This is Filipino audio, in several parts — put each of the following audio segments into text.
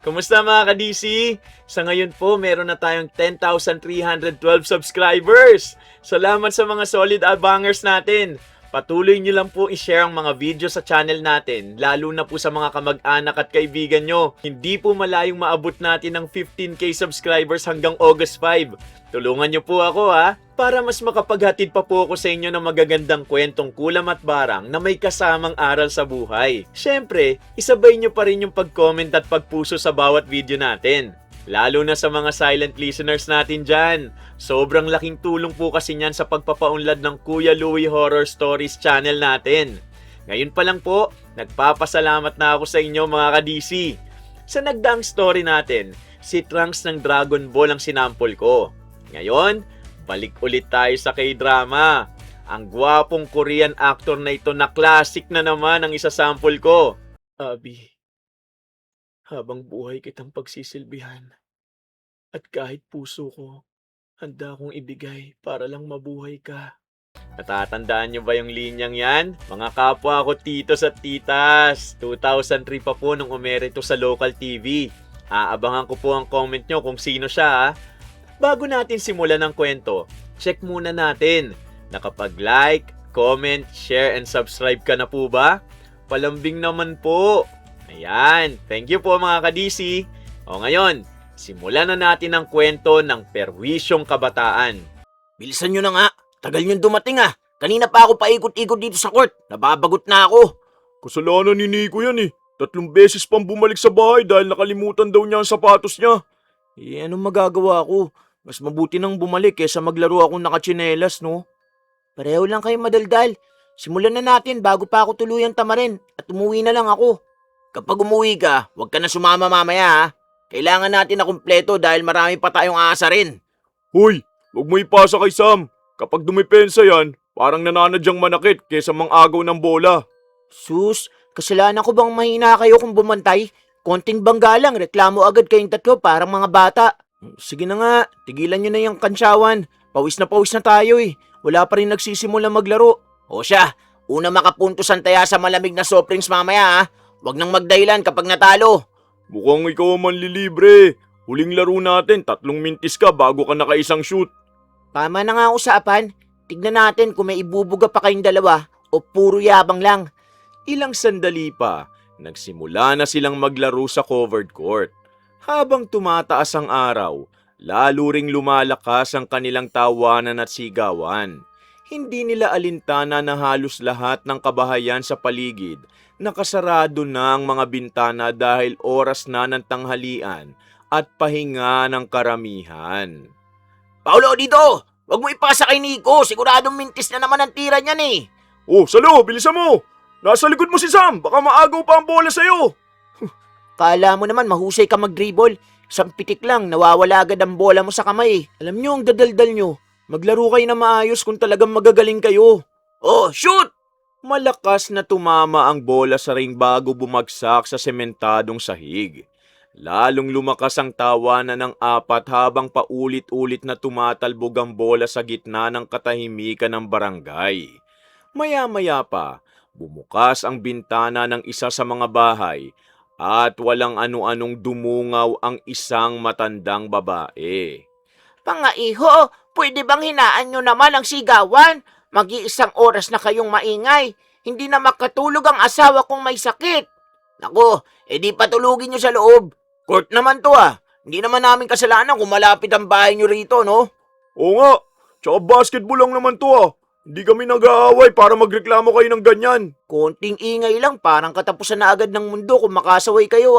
Kumusta mga ka-DC? Sa ngayon po, meron na tayong 10,312 subscribers. Salamat sa mga solid abangers natin. Patuloy nyo lang po i-share ang mga video sa channel natin, lalo na po sa mga kamag-anak at kaibigan nyo. Hindi po malayong maabot natin ng 15k subscribers hanggang August 5. Tulungan nyo po ako para mas makapaghatid pa po ako sa inyo ng magagandang kwentong kulam at barang na may kasamang aral sa buhay. Siyempre, isabay nyo pa rin yung pag-comment at pagpuso sa bawat video natin. Lalo na sa mga silent listeners natin dyan. Sobrang laking tulong po kasi niyan sa pagpapaunlad ng Kuya Louie Horror Stories channel natin. Ngayon pa lang po, nagpapasalamat na ako sa inyo mga ka-DC. Sa nagdaang story natin, si Trunks ng Dragon Ball ang sinampol ko. Ngayon, balik ulit tayo sa K-drama. Ang gwapong Korean actor na ito na classic na naman ang isasample ko. Abi, habang buhay kitang pagsisilbihan. At kahit puso ko, handa kong ibigay para lang mabuhay ka. Natatandaan niyo ba yung linyang yan? Mga kapwa ko titos at titas. 2003 pa po nung umerito sa local TV. Aabangan ko po ang comment nyo kung sino siya. Bago natin simulan ang kwento, check muna natin. Nakapag-like, comment, share, and subscribe ka na po ba? Palambing naman po. Ayan, thank you po mga ka-DC. O ngayon, simulan na natin ang kwento ng perwisyong kabataan. Bilisan nyo na nga. Tagal nyo dumating Kanina pa ako paikot-ikot dito sa court. Nababagot na ako. Kasalanan ni Nico yan eh. 3 beses pang bumalik sa bahay dahil nakalimutan daw niya ang sapatos niya. Anong magagawa ko? Mas mabuti nang bumalik kaysa maglaro akong nakatsinelas, no? Pareho lang kayo madaldal. Simulan na natin bago pa ako tuluyang tamarin at umuwi na lang ako. Kapag umuwi ka, huwag ka na sumama mamaya Kailangan natin na kumpleto dahil marami pa tayong aasarin. Hoy, huwag mo ipasa kay Sam. Kapag dumipensa yan, parang nananadyang manakit kaysa mang-agaw ng bola. Sus, kasalanan ko bang mahina kayo kung bumantay? Konting bangga lang, reklamo agad kayong tatlo parang mga bata. Sige na nga, tigilan nyo na yung kansyawan. Pawis na tayo Wala pa rin nagsisimula maglaro. O siya, una makapuntusan taya sa malamig na soft drinks mamaya Huwag nang magdahilan kapag natalo. Mukhang ikaw ang manlilibre. Huling laro natin, 3 mintis ka bago ka nakaisang shoot. Tama na nga usapan. Tignan natin kung may ibubuga pa kayong dalawa o puro yabang lang. Ilang sandali pa, nagsimula na silang maglaro sa covered court. Habang tumataas ang araw, lalo ring lumalakas ang kanilang tawanan at sigawan. Hindi nila alintana na halos lahat ng kabahayan sa paligid nakasarado na ang mga bintana dahil oras na ng tanghalian at pahinga ng karamihan. Paulo, dito! Huwag mo ipasa kay Nico. Siguradong mintis na naman ang tira niyan Oh, Salo, bilisan mo! Nasa likod mo si Sam, baka maagaw pa ang bola sa'yo. Kala mo naman mahusay ka mag-dribble. Isang pitik lang, nawawala agad ang bola mo sa kamay Alam nyo ang dadaldal nyo. Maglaro kayo na maayos kung talagang magagaling kayo. Oh, shoot! Malakas na tumama ang bola sa ring bago bumagsak sa sementadong sahig. Lalong lumakas ang tawanan ng 4 habang paulit-ulit na tumatalbog ang bola sa gitna ng katahimikan ng barangay. Maya-maya pa, bumukas ang bintana ng isa sa mga bahay at walang ano-anong dumungaw ang isang matandang babae. Pangaiho, pwede bang hinaan nyo naman ang sigawan? Mag-iisang oras na kayong maingay. Hindi na makatulog ang asawa kong may sakit. Naku, di patulugin nyo sa loob. Court naman to Hindi naman namin kasalanan kung malapit ang bahay nyo rito, no? Oo nga, tsaka basketball lang naman to Hindi kami nag-aaway para magreklamo kayo ng ganyan. Konting ingay lang, parang katapusan na agad ng mundo kung makasaway kayo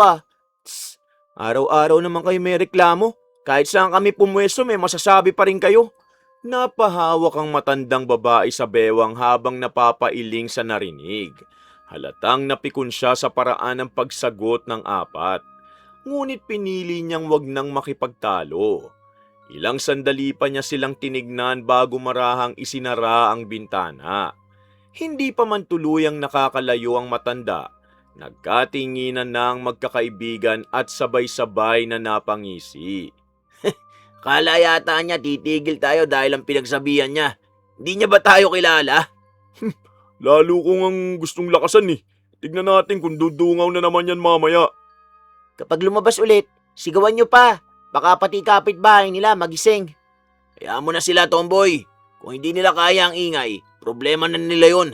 Tss, araw-araw naman kayo may reklamo. Kahit saan kami pumwesto may masasabi pa rin kayo. Napahawak ang matandang babae sa bewang habang napapailing sa narinig. Halatang napikon siya sa paraan ng pagsagot ng 4. Ngunit pinili niyang wag nang makipagtalo. Ilang sandali pa niya silang tinignan bago marahang isinara ang bintana. Hindi pa man tuluyang nakakalayo ang matanda. Nagkatinginan na ang magkakaibigan at sabay-sabay na napangisi. Kala yata niya titigil tayo dahil ang pinagsabihan niya. Hindi niya ba tayo kilala? Lalo kong ang gustong lakasan Tignan natin kung dudungaw na naman yan mamaya. Kapag lumabas ulit, sigawan nyo pa. Baka pati kapitbahay nila magising. Kaya mo na sila, Tomboy. Kung hindi nila kaya ang ingay, problema na nila yun.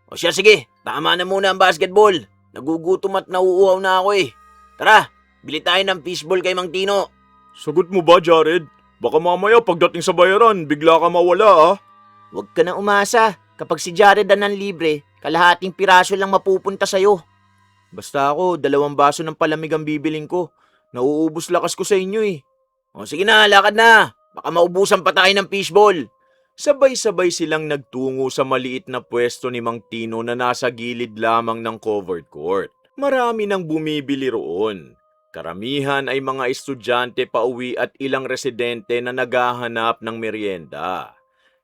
O siya, sige, tama na muna ang basketball. Nagugutom at nauuhaw na ako eh. Tara, bili tayo ng fishball kay Mang Tino. Sagot mo ba, Jared? Baka mamaya pagdating sa bayaran, bigla ka mawala ah. Huwag ka na umasa. Kapag si Jared ang libre, kalahating piraso lang mapupunta sa'yo. Basta ako, 2 baso ng palamig ang bibiling ko. Nauubos lakas ko sa inyo eh. O sige na, lakad na. Baka maubusan pa tayo ng fishball. Sabay-sabay silang nagtungo sa maliit na pwesto ni Mang Tino na nasa gilid lamang ng covered court. Marami nang bumibili roon. Karamihan ay mga estudyante pauwi at ilang residente na naghahanap ng merienda.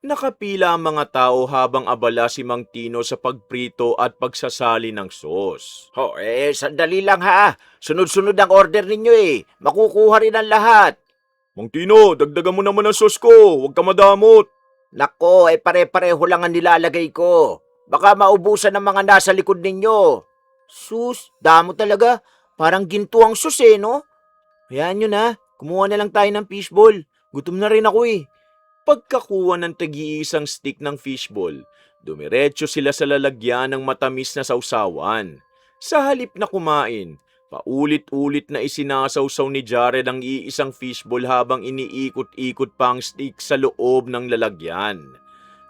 Nakapila ang mga tao habang abala si Mang Tino sa pagprito at pagsasali ng sos. Sandali lang ha. Sunod-sunod ang order ninyo eh. Makukuha rin ang lahat. Mang Tino, dagdagan mo naman ang sauce ko, huwag ka madamot. Nako, pare-pareho lang ang nilalagay ko. Baka maubusan ng mga nasa likod ninyo. Sus, damo talaga. Parang ginto ang sus eh, no? Hayaan nyo na. Kumuha na lang tayo ng fishball. Gutom na rin ako eh. Pagkakuha ng tagi-isang stick ng fishball, dumiretso sila sa lalagyan ng matamis na sausawan. Sa halip na kumain, paulit-ulit na isinasawsaw ni Jared ang iisang fishball habang iniikot-ikot pa ang stick sa loob ng lalagyan.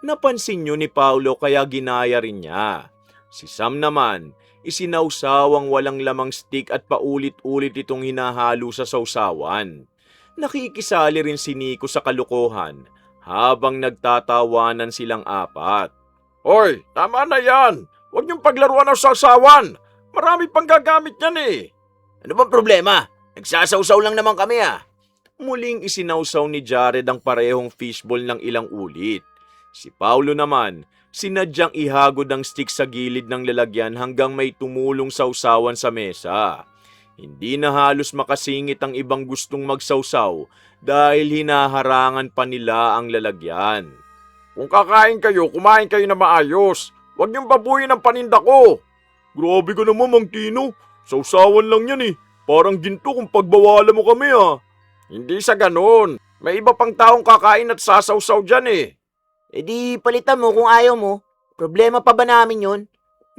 Napansin niyo ni Paulo kaya ginaya rin niya. Si Sam naman, isinawsaw ang walang lamang stick at paulit-ulit itong hinahalo sa sausawan. Nakikisali rin si Nico sa kalokohan habang nagtatawanan silang apat. Hoy, tama na yan. Huwag niyong paglaruan ng sausawan. Marami pang gagamit yan eh. Ano bang problema? Nagsasawsaw lang naman kami ah. Muling isinawsaw ni Jared ang parehong fishball ng ilang ulit. Si Paulo naman, sinadyang ihagod ang stick sa gilid ng lalagyan hanggang may tumulong sausawan sa mesa. Hindi na halos makasingit ang ibang gustong magsawsaw dahil hinaharangan pa nila ang lalagyan. Kung kakain kayo, kumain kayo na maayos. Huwag niyong babuyin ang paninda ko. Grabe ka naman, Mang Tino. Sausawan lang yan eh. Parang ginto kung pagbawalan mo kami ah. Hindi sa ganun. May iba pang taong kakain at sasawsaw dyan eh. Di palitan mo kung ayaw mo. Problema pa ba namin yun?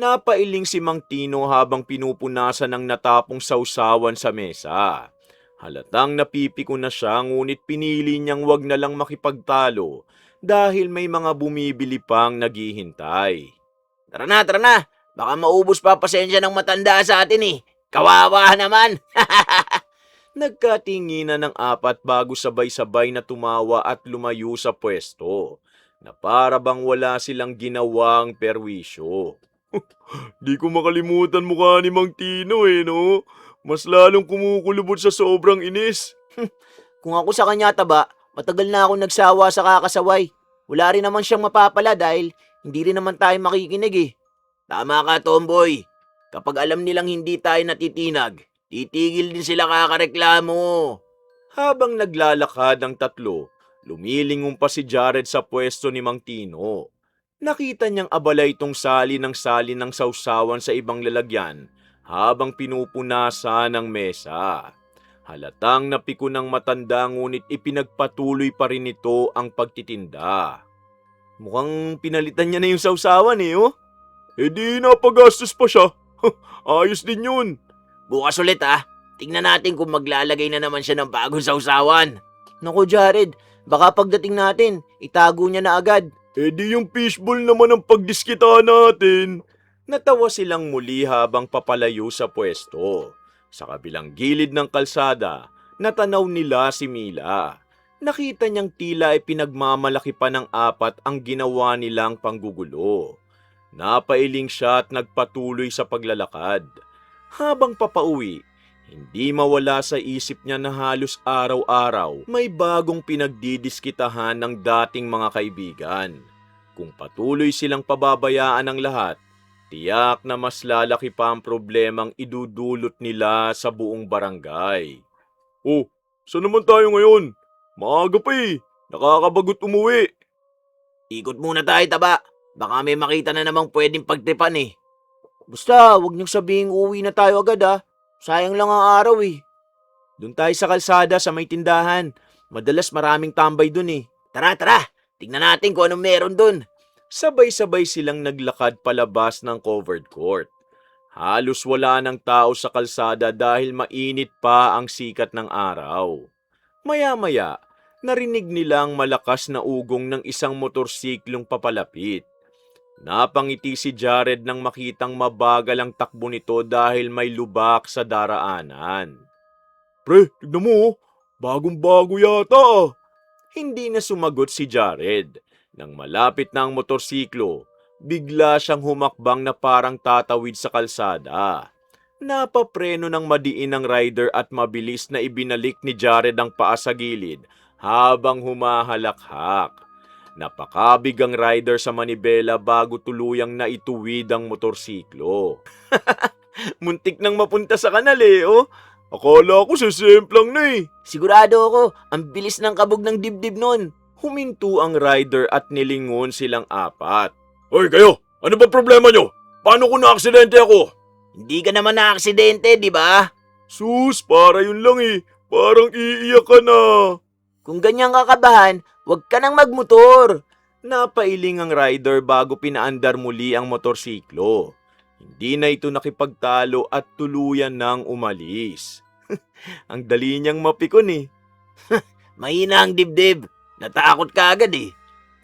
Napailing si Mang Tino habang pinupunasan ng natapong sausawan sa mesa. Halatang napipiko na siya ngunit pinili niyang wag na lang makipagtalo dahil may mga bumibili pang naghihintay. Tara na, tara na. Baka maubos pa pasensya ng matanda sa atin eh. Kawawa naman. Nagkatinginan ng apat bago sabay-sabay na tumawa at lumayo sa pwesto na para bang wala silang ginawang perwisyo. Di ko makalimutan mukha ni Mang Tino eh, no? Mas lalong kumukulubot sa sobrang inis. Kung ako sa kanya taba, matagal na ako nagsawa sa kakasaway. Wala rin naman siyang mapapala dahil hindi rin naman tayo makikinig eh. Tama ka, Tomboy. Kapag alam nilang hindi tayo natitinag, titigil din sila kakareklamo. Habang naglalakad ang tatlo, lumilingon pa si Jared sa pwesto ni Mang Tino. Nakita niyang abala itong sali ng sausawan sa ibang lalagyan habang pinupunasan ng mesa. Halatang napiko ng matanda ngunit ipinagpatuloy pa rin ito ang pagtitinda. Mukhang pinalitan niya na yung sausawan eh, oh. Di napagastos pa siya. Ayos din yun. Bukas ulit ah. Tingnan natin kung maglalagay na naman siya ng bagong sausawan. Naku Jared, baka pagdating natin, itago niya na agad. Di yung fishball naman ang pagdiskita natin. Natawa silang muli habang papalayo sa pwesto. Sa kabilang gilid ng kalsada, natanaw nila si Mila. Nakita niyang tila ay pinagmamalaki pa ng apat ang ginawa nilang panggugulo. Napailing siya at nagpatuloy sa paglalakad. Habang papauwi, hindi mawala sa isip niya na halos araw-araw may bagong pinagdidiskitahan ng dating mga kaibigan. Kung patuloy silang pababayaan ng lahat, tiyak na mas lalaki pa ang problemang idudulot nila sa buong barangay. Oh, saan naman tayo ngayon? Maaga pa eh. Nakakabagot umuwi. Ikot muna tayo, taba. Baka may makita na namang pwedeng pagtripan eh. Basta, wag niyong sabihing uuwi na tayo agad ah. Sayang lang ang araw eh. Doon tayo sa kalsada sa may tindahan. Madalas maraming tambay dun eh. Tara, tara. Tignan natin kung anong meron dun. Sabay-sabay silang naglakad palabas ng covered court. Halos wala ng tao sa kalsada dahil mainit pa ang sikat ng araw. Maya-maya, narinig nilang malakas na ugong ng isang motorsiklong papalapit. Napangiti si Jared nang makitang mabagal ang takbo nito dahil may lubak sa daraanan. Pre, tignan mo oh. Bagong-bago yata ah. Hindi na sumagot si Jared. Nang malapit na ang motorsiklo, bigla siyang humakbang na parang tatawid sa kalsada. Napapreno ng madiin ang rider at mabilis na ibinalik ni Jared ang paa sa gilid habang humahalakhak. Napakabig ang rider sa manibela bago tuluyang naituwid ang motorsiklo. Muntik nang mapunta sa kanal eh, oh. Akala ko sisemplang na eh. Sigurado ako, ang bilis ng kabog ng dibdib nun. Huminto ang rider at nilingon silang apat. Hoy kayo, ano ba problema nyo? Paano kung na-aksidente ako? Hindi ka naman na-aksidente, di ba? Sus, para yun lang eh. Parang iiyak ka na. Kung ganyan kakabahan, huwag ka nang magmotor. Napailing ang rider bago pinaandar muli ang motorsiklo. Hindi na ito nakipagtalo at tuluyan nang umalis. Ang dali niyang mapikon eh. Mahina ang dibdib. Natakot ka agad eh.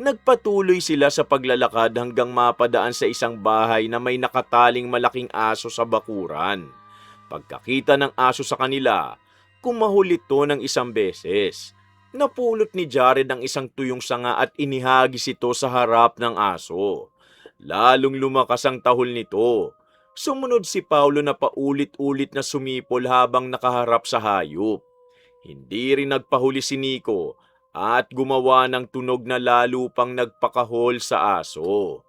Nagpatuloy sila sa paglalakad hanggang mapadaan sa isang bahay na may nakataling malaking aso sa bakuran. Pagkakita ng aso sa kanila, kumahul ito ng isang beses. Napulot ni Jared ang isang tuyong sanga at inihagis ito sa harap ng aso. Lalong lumakas ang tahol nito. Sumunod si Paulo na paulit-ulit na sumipol habang nakaharap sa hayop. Hindi rin nagpahuli si Nico at gumawa ng tunog na lalo pang nagpakahol sa aso.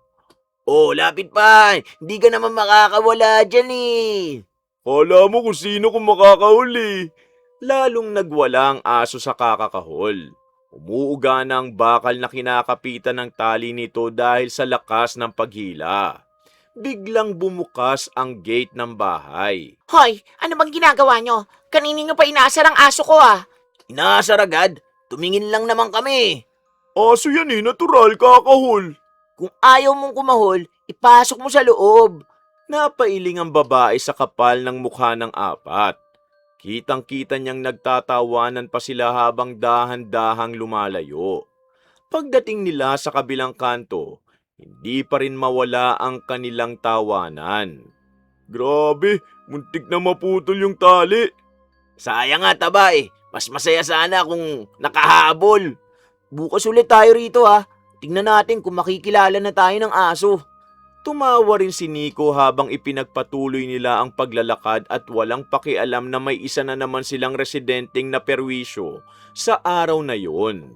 Oh, lapit pa. Hindi ka naman makakawala dyan eh. Kala mo kung sino kung makakahuli. Lalong nagwala ang aso sa kakakahol. Umuuga na ang bakal na kinakapitan ng tali nito dahil sa lakas ng paghila. Biglang bumukas ang gate ng bahay. Hoy, ano bang ginagawa nyo? Kanina nyo pa inaasar ang aso ko ah. Inaasar agad. Tumingin lang naman kami. Aso yan eh, natural, kakahol. Kung ayaw mong kumahol, ipasok mo sa loob. Napailing ang babae sa kapal ng mukha ng apat. Kitang-kita niyang nagtatawanan pa sila habang dahan-dahang lumalayo. Pagdating nila sa kabilang kanto, hindi pa rin mawala ang kanilang tawanan. Grabe, muntik na maputol yung tali. Sayang nga taba eh. Mas masaya sana kung nakahabol. Bukas ulit tayo rito ah. Tingnan natin kung makikilala na tayo ng aso. Tumawa rin si Nico habang ipinagpatuloy nila ang paglalakad at walang pakialam na may isa na naman silang residenteng na perwisyo sa araw na yon.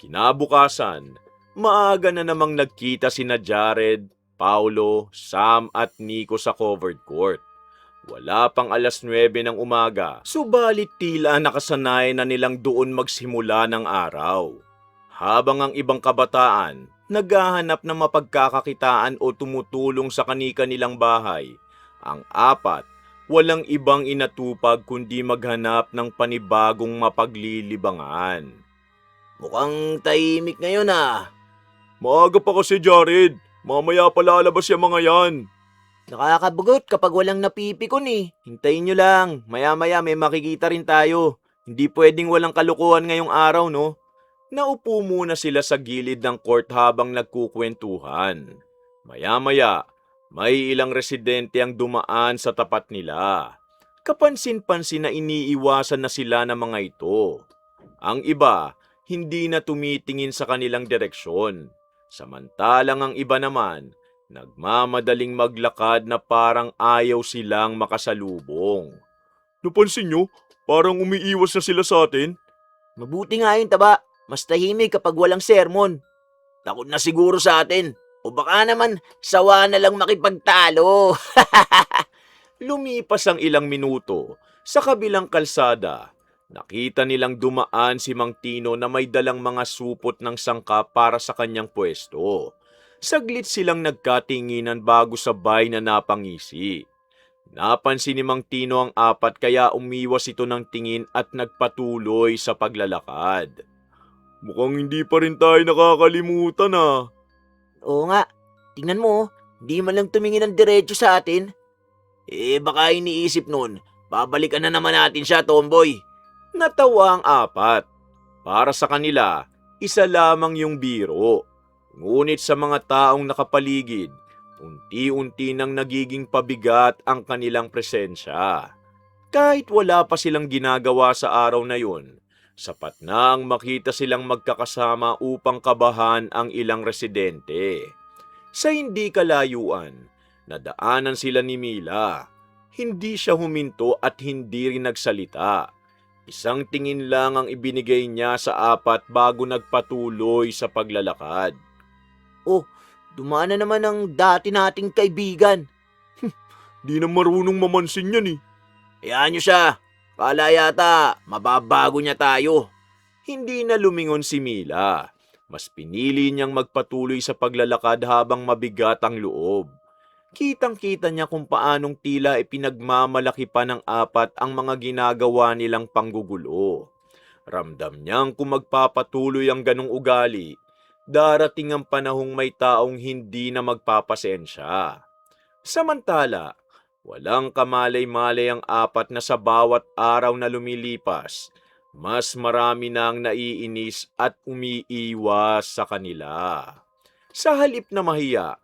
Kinabukasan, maaga na namang nagkita sina Jared, Paulo, Sam at Nico sa covered court. Wala pang 9:00 ng umaga, subalit tila nakasanayan na nilang doon magsimula ng araw. Habang ang ibang kabataan, naghahanap ng mapagkakakitaan o tumutulong sa kani-kanilang bahay, ang apat, walang ibang inatupag kundi maghanap ng panibagong mapaglilibangan. Mukhang tahimik ngayon ah. Maaga pa kasi Jared, mamaya pa lalabas yung mga yan. Nakakabugot kapag walang napipikon eh. Hintayin nyo lang, maya-maya may makikita rin tayo. Hindi pwedeng walang kalukuhan ngayong araw, no? Naupo muna sila sa gilid ng court habang nagkukwentuhan. Maya-maya, may ilang residente ang dumaan sa tapat nila. Kapansin-pansin na iniiwasan na sila ng mga ito. Ang iba, hindi na tumitingin sa kanilang direksyon. Samantalang ang iba naman, nagmamadaling maglakad na parang ayaw silang makasalubong. Napansin nyo? Parang umiiwas na sila sa atin. Mabuti nga yun taba. Mas tahimik kapag walang sermon. Takot na siguro sa atin. O baka naman, sawa na lang makipagtalo. Lumipas ang ilang minuto, sa kabilang kalsada, nakita nilang dumaan si Mang Tino na may dalang mga supot ng sangka para sa kanyang pwesto. Saglit silang nagkatinginan bago sabay na napangisi. Napansin ni Mang Tino ang apat kaya umiwas ito ng tingin at nagpatuloy sa paglalakad. Mukhang hindi pa rin tayo nakakalimutan Oo nga, tingnan mo, di man lang tumingin ng diretso sa atin. Baka iniisip nun, babalikan na naman natin siya, Tomboy. Natawa ang apat. Para sa kanila, isa lamang yung biro. Ngunit sa mga taong nakapaligid, unti-unti nang nagiging pabigat ang kanilang presensya. Kahit wala pa silang ginagawa sa araw na yun, sapat na ang makita silang magkakasama upang kabahan ang ilang residente. Sa hindi kalayuan, nadaanan sila ni Mila. Hindi siya huminto at hindi rin nagsalita. Isang tingin lang ang ibinigay niya sa apat bago nagpatuloy sa paglalakad. Dumaan na naman ang dati nating kaibigan. Di na marunong mamansin yan Hayaan niyo siya. Kala yata, mababago niya tayo. Hindi na lumingon si Mila. Mas pinili niyang magpatuloy sa paglalakad habang mabigat ang loob. Kitang-kita niya kung paanong tila ipinagmamalaki pa ng apat ang mga ginagawa nilang panggugulo. Ramdam niyang kung magpapatuloy ang ganong ugali, darating ang panahong may taong hindi na magpapasensya. Samantala, walang kamalay-malay ang apat na sa bawat araw na lumilipas, mas marami na ang naiinis at umiiwas sa kanila. Sa halip na mahiya,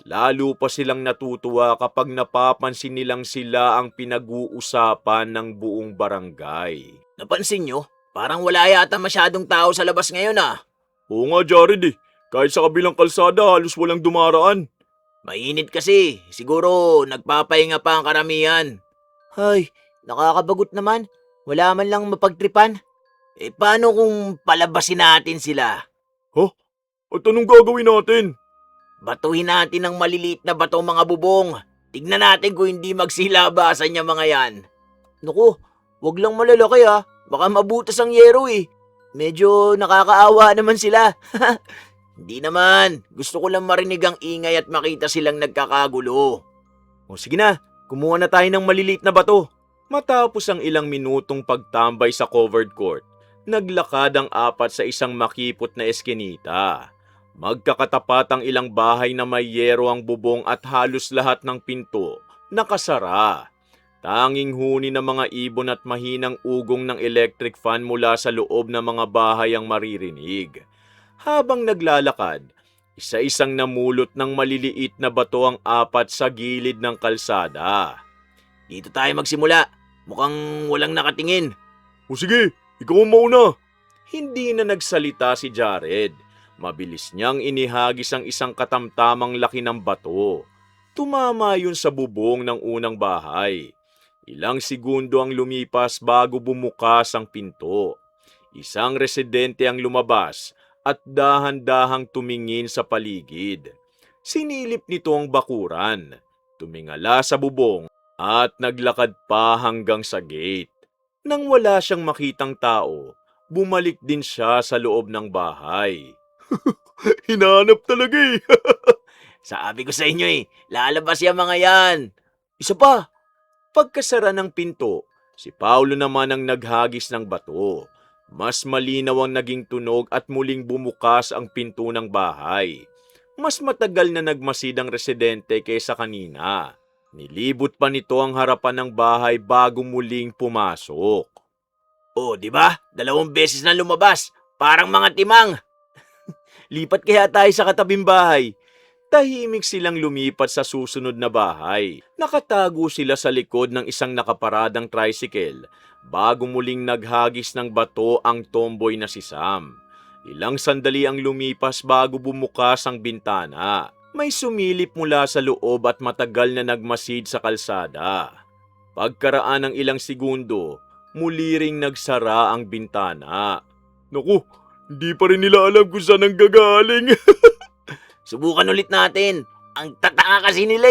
lalo pa silang natutuwa kapag napapansin nilang sila ang pinag-uusapan ng buong barangay. Napansin niyo? Parang wala yata masyadong tao sa labas ngayon Oo nga, Jared Kahit sa kabilang kalsada, halos walang dumaraan. Mainit kasi. Siguro nagpapahinga pa ang karamihan. Ay, nakakabagot naman. Wala man lang mapagtripan. Paano kung palabasin natin sila? At anong gagawin natin? Batuhin natin ng maliliit na bato mga bubong. Tignan natin kung hindi magsilabasan niya mga yan. Naku, wag lang malalaki Baka mabutas ang yero Medyo nakakaawa naman sila. Hindi naman. Gusto ko lang marinig ang ingay at makita silang nagkakagulo. O sige na, kumuha na tayo ng maliliit na bato. Matapos ang ilang minutong pagtambay sa covered court, naglakad ang apat sa isang makipot na eskinita. Magkakatapat ang ilang bahay na may yero ang bubong at halos lahat ng pinto nakasara. Tanging huni ng mga ibon at mahinang ugong ng electric fan mula sa loob ng mga bahay ang maririnig. Habang naglalakad, isa-isang namulot ng maliliit na bato ang apat sa gilid ng kalsada. Dito tayo magsimula. Mukhang walang nakatingin. O sige, ikaw ang mauna. Hindi na nagsalita si Jared. Mabilis niyang inihagis ang isang katamtamang laki ng bato. Tumama yun sa bubong ng unang bahay. Ilang segundo ang lumipas bago bumukas ang pinto. Isang residente ang lumabas at dahan-dahang tumingin sa paligid. Sinilip nito ang bakuran, tumingala sa bubong at naglakad pa hanggang sa gate. Nang wala siyang makitang tao, bumalik din siya sa loob ng bahay. Hinahanap talaga Sabi ko sa inyo lalabas yung mga yan. Isa pa, Pagkasara ng pinto, si Paulo naman ang naghagis ng bato. Mas malinaw ang naging tunog at muling bumukas ang pinto ng bahay. Mas matagal na nagmasid ang residente kaysa kanina. Nilibot pa nito ang harapan ng bahay bago muling pumasok. Di ba? 2 beses na lumabas. Parang mga timang. Lipat kaya tayo sa katabing bahay. Tahimik silang lumipat sa susunod na bahay. Nakatago sila sa likod ng isang nakaparadang tricycle bago muling naghagis ng bato ang tomboy na si Sam. Ilang sandali ang lumipas bago bumukas ang bintana. May sumilip mula sa loob at matagal na nagmasid sa kalsada. Pagkaraan ng ilang segundo, muli ring nagsara ang bintana. Naku, hindi pa rin nila alam kung saan ang gagaling. Subukan ulit natin. Ang tatanga kasi nila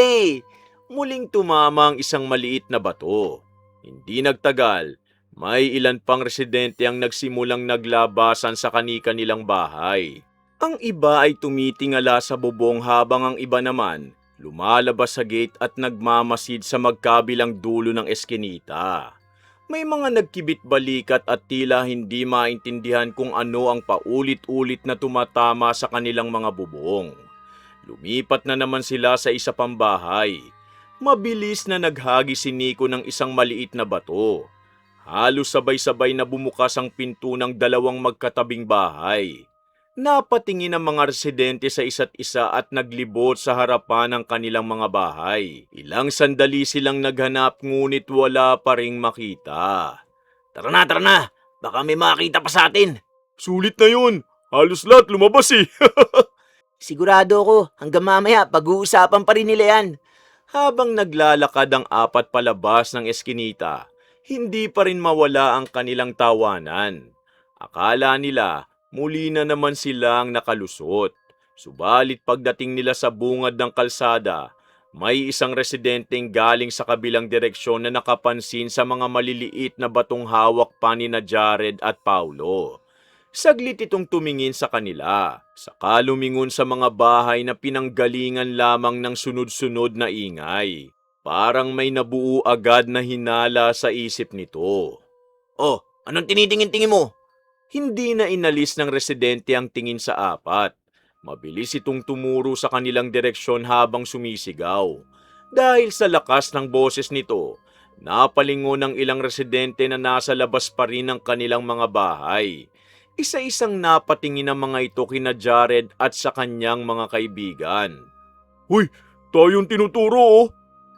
Muling tumama ang isang maliit na bato. Hindi nagtagal, may ilan pang residente ang nagsimulang naglabasan sa kanika-nilang bahay. Ang iba ay tumitingala sa bubong habang ang iba naman lumalabas sa gate at nagmamasid sa magkabilang dulo ng eskinita. May mga nagkibit-balikat at tila hindi maintindihan kung ano ang paulit-ulit na tumatama sa kanilang mga bubong. Lumipat na naman sila sa isa pang bahay. Mabilis na naghagi si Nico ng isang maliit na bato. Halos sabay-sabay na bumukas ang pinto ng dalawang magkatabing bahay. Napatingin ang mga residente sa isa't isa at naglibot sa harapan ng kanilang mga bahay. Ilang sandali silang naghanap ngunit wala pa ring makita. Tara na. Baka may makita pa sa atin. Sulit na yun. Halos lahat lumabas eh. Sigurado ako, hanggang mamaya pag-uusapan pa rin nila yan. Habang naglalakad ang apat palabas ng eskinita, hindi pa rin mawala ang kanilang tawanan. Akala nila muli na naman silang nakalusot. Subalit pagdating nila sa bungad ng kalsada, may isang residenteng galing sa kabilang direksyon na nakapansin sa mga maliliit na batong hawak pa ni na Jared at Paulo. Saglit itong tumingin sa kanila, saka lumingon sa mga bahay na pinanggalingan lamang ng sunod-sunod na ingay. Parang may nabuo agad na hinala sa isip nito. Oh, anong tinitingin-tingin mo? Hindi na inalis ng residente ang tingin sa apat. Mabilis itong tumuro sa kanilang direksyon habang sumisigaw. Dahil sa lakas ng boses nito, napalingon ang ilang residente na nasa labas pa rin ng kanilang mga bahay. Isa-isang napatingin ang mga ito kina Jared at sa kanyang mga kaibigan. Hoy, tayong tinuturo oh.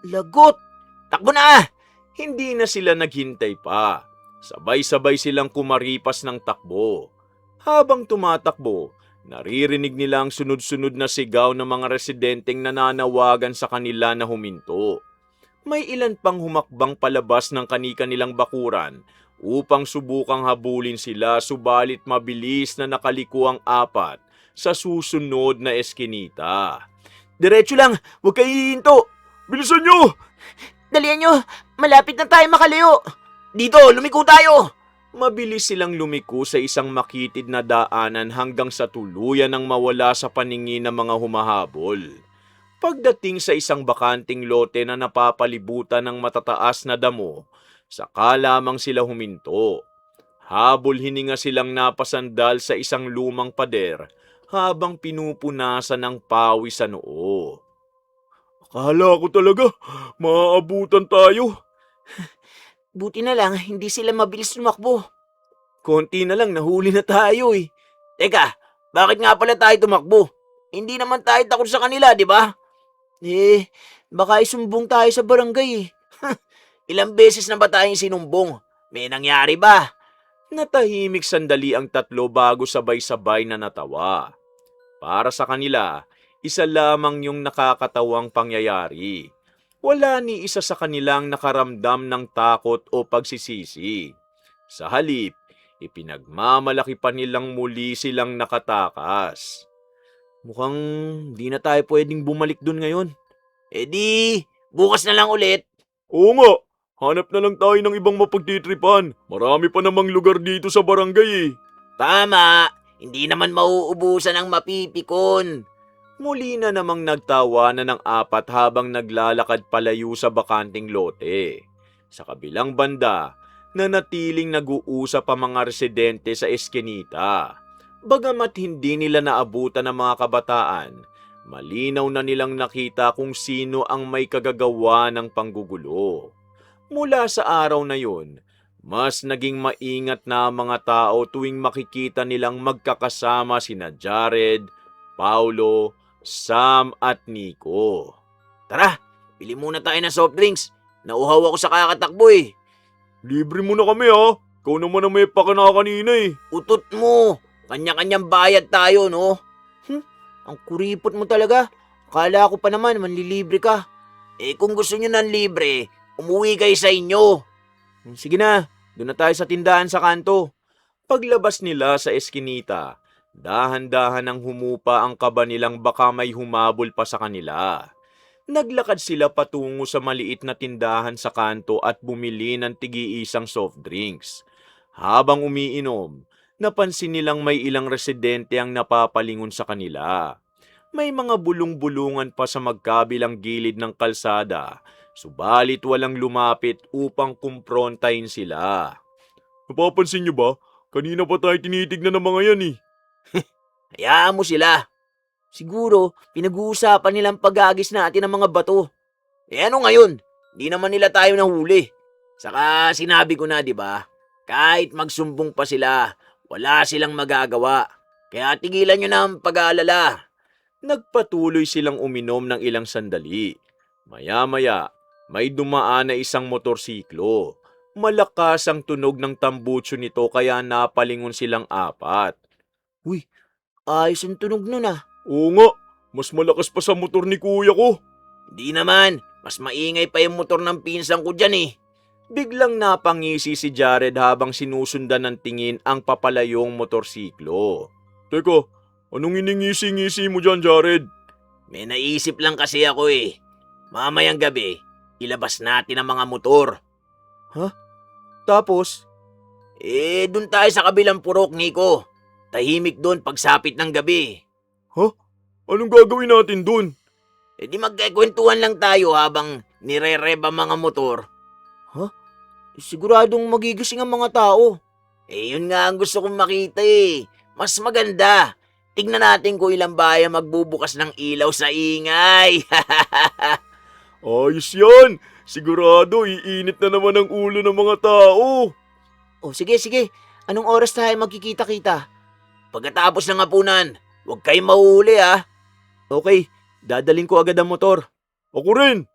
Lagot! Takbo na! Hindi na sila naghintay pa. Sabay-sabay silang kumaripas ng takbo. Habang tumatakbo, naririnig nila ang sunod-sunod na sigaw ng mga residenteng nananawagan sa kanila na huminto. May ilan pang humakbang palabas ng kani-kanilang bakuran upang subukang habulin sila, subalit mabilis na nakaliko ang apat sa susunod na eskinita. Diretso lang, huwag kayo hihinto! Bilisan nyo! Dalian nyo, malapit na tayo makalayo! Dito, lumiko tayo! Mabilis silang lumiko sa isang makitid na daanan hanggang sa tuluyan ng mawala sa paningin ng mga humahabol. Pagdating sa isang bakanting lote na napapalibutan ng matataas na damo, saka lamang sila huminto. Habol hininga silang napasandal sa isang lumang pader habang pinupunasan ng pawis sa noo. Akala ko talaga, maaabutan tayo. Buti na lang, hindi sila mabilis tumakbo. Konti na lang, nahuli na tayo eh. Teka, bakit nga pala tayo tumakbo? Hindi naman tayo takot sa kanila, di ba? Baka isumbong tayo sa barangay eh. Ilang beses na ba tayong sinumbong? May nangyari ba? Natahimik sandali ang tatlo bago sabay-sabay na natawa. Para sa kanila, isa lamang yung nakakatawang pangyayari. Wala ni isa sa kanilang nakaramdam ng takot o pagsisisi. Sa halip, ipinagmamalaki pa nilang muli silang nakatakas. Mukhang di na tayo pwedeng bumalik dun ngayon. Bukas na lang ulit. Oo nga, hanap na lang tayo ng ibang mapagtitripan. Marami pa namang lugar dito sa barangay eh. Tama, hindi naman mauubusan ang mapipikon. Muli na namang nagtawanan ng apat habang naglalakad palayo sa bakanting lote. Sa kabilang banda, nanatiling nag-uusap ang mga residente sa eskinita. Bagamat hindi nila naabutan ng mga kabataan, malinaw na nilang nakita kung sino ang may kagagawa ng panggugulo. Mula sa araw na yun, mas naging maingat na ang mga tao tuwing makikita nilang magkakasama sina Jared, Paulo, Sam at Nico. Tara, bili muna tayo ng soft drinks. Nauhaw ako sa kakatakbo eh. Libre mo na kami ha. Ikaw naman ang may pakana kanina eh. Utot mo. Kanya-kanyang bayad tayo, no? Ang kuripot mo talaga. Akala ko pa naman manlilibre ka. Kung gusto nyo ng libre, umuwi kayo sa inyo. Sige na, doon na tayo sa tindahan sa kanto. Paglabas nila sa eskinita, dahan-dahan ang humupa ang kaba nilang baka may humabol pa sa kanila. Naglakad sila patungo sa maliit na tindahan sa kanto at bumili ng tigi-isang soft drinks. Habang umiinom, napansin nilang may ilang residente ang napapalingon sa kanila. May mga bulong-bulungan pa sa magkabilang gilid ng kalsada, subalit walang lumapit upang kumprontahin sila. Napapansin niyo ba? Kanina pa tayo tinitignan ng mga yan eh. Hayaan mo sila. Siguro, pinag-uusapan nilang pag-agis natin ng mga bato. Eh ano ngayon? Di naman nila tayo nahuli. Saka sinabi ko na, di ba? Kahit magsumbong pa sila, wala silang magagawa. Kaya tigilan nyo na ang pag-aalala. Nagpatuloy silang uminom ng ilang sandali. Maya-maya, may dumaan na isang motorsiklo. Malakas ang tunog ng tambutso nito kaya napalingon silang apat. Ayos ang tunog nun ah. Oo nga, mas malakas pa sa motor ni kuya ko. Di naman, mas maingay pa yung motor ng pinsan ko dyan eh. Biglang napangisi si Jared habang sinusundan ng tingin ang papalayong motorsiklo. Teka, anong iningisi-ngisi mo dyan, Jared? May naisip lang kasi ako eh. Mamayang gabi, ilabas natin ang mga motor. Tapos, Dun tayo sa kabilang purok, Nico. Tahimik doon pagsapit ng gabi. Anong gagawin natin dun? Di magkikwentuhan lang tayo habang nire-rev ang mga motor. Siguradong magigising ang mga tao. Yun nga ang gusto kong makita eh. Mas maganda. Tignan natin kung ilang bayan magbubukas ng ilaw sa ingay. Ayos yan! Sigurado, iinit na naman ang ulo ng mga tao. O sige. Anong oras tayo magkikita-kita? Pagkatapos ng hapunan, huwag kayong mahuhuli ah. okay, dadaling ko agad ang motor. Ako rin!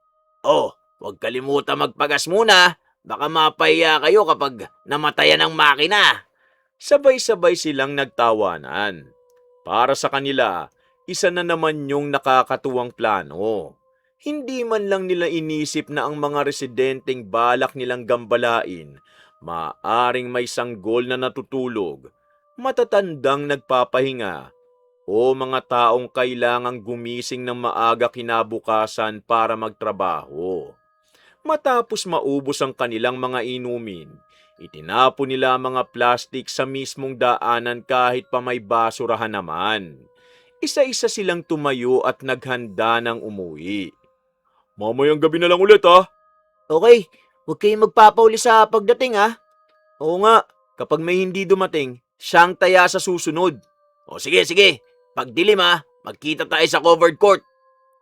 Huwag kalimutan magpagas muna. Baka mapahiya kayo kapag namatayan ang makina. Sabay-sabay silang nagtawanan. Para sa kanila, isa na naman yung nakakatuwang plano. Hindi man lang nila inisip na ang mga residenteng balak nilang gambalain, maaring may sanggol na natutulog, matatandang nagpapahinga, o mga taong kailangang gumising ng maaga kinabukasan para magtrabaho. Matapos maubos ang kanilang mga inumin, itinapon nila ang mga plastik sa mismong daanan kahit pa may basurahan naman. Isa-isa silang tumayo at naghanda ng umuwi. Mamayang gabi na lang ulit ha. Okay, huwag kayong magpapauli sa pagdating ah. Oo nga, kapag may hindi dumating, siyang taya sa susunod. Sige. Pagdilim magkita tayo sa covered court.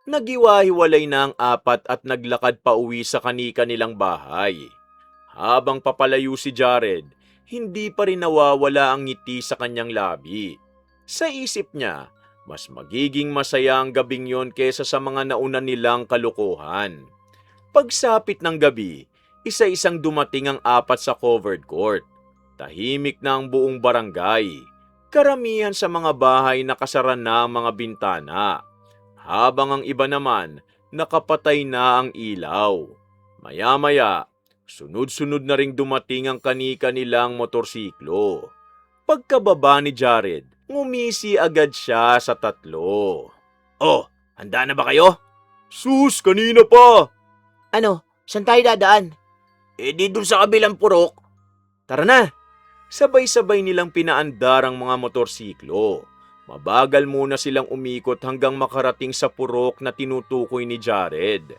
Nagiwa-hiwalay na ang apat at naglakad pa uwi sa kani-kanilang bahay. Habang papalayo si Jared, hindi pa rin nawawala ang ngiti sa kanyang labi. Sa isip niya, mas magiging masaya ang gabing yon kesa sa mga nauna nilang kalokohan. Pagsapit ng gabi, isa-isang dumating ang apat sa covered court. Tahimik na ang buong barangay. Karamihan sa mga bahay nakasara na ang mga bintana, habang ang iba naman nakapatay na ang ilaw. Maya-maya, sunod-sunod na ring dumating ang kani-kanilang motorsiklo. Pagkababa ni Jared, ngumisi agad siya sa tatlo. Handa na ba kayo? Sus, kanina pa! Ano, saan tayo dadaan? Di dun sa kabilang purok. Tara na! Sabay-sabay nilang pinaandar ang mga motorsiklo. Mabagal muna silang umikot hanggang makarating sa purok na tinutukoy ni Jared.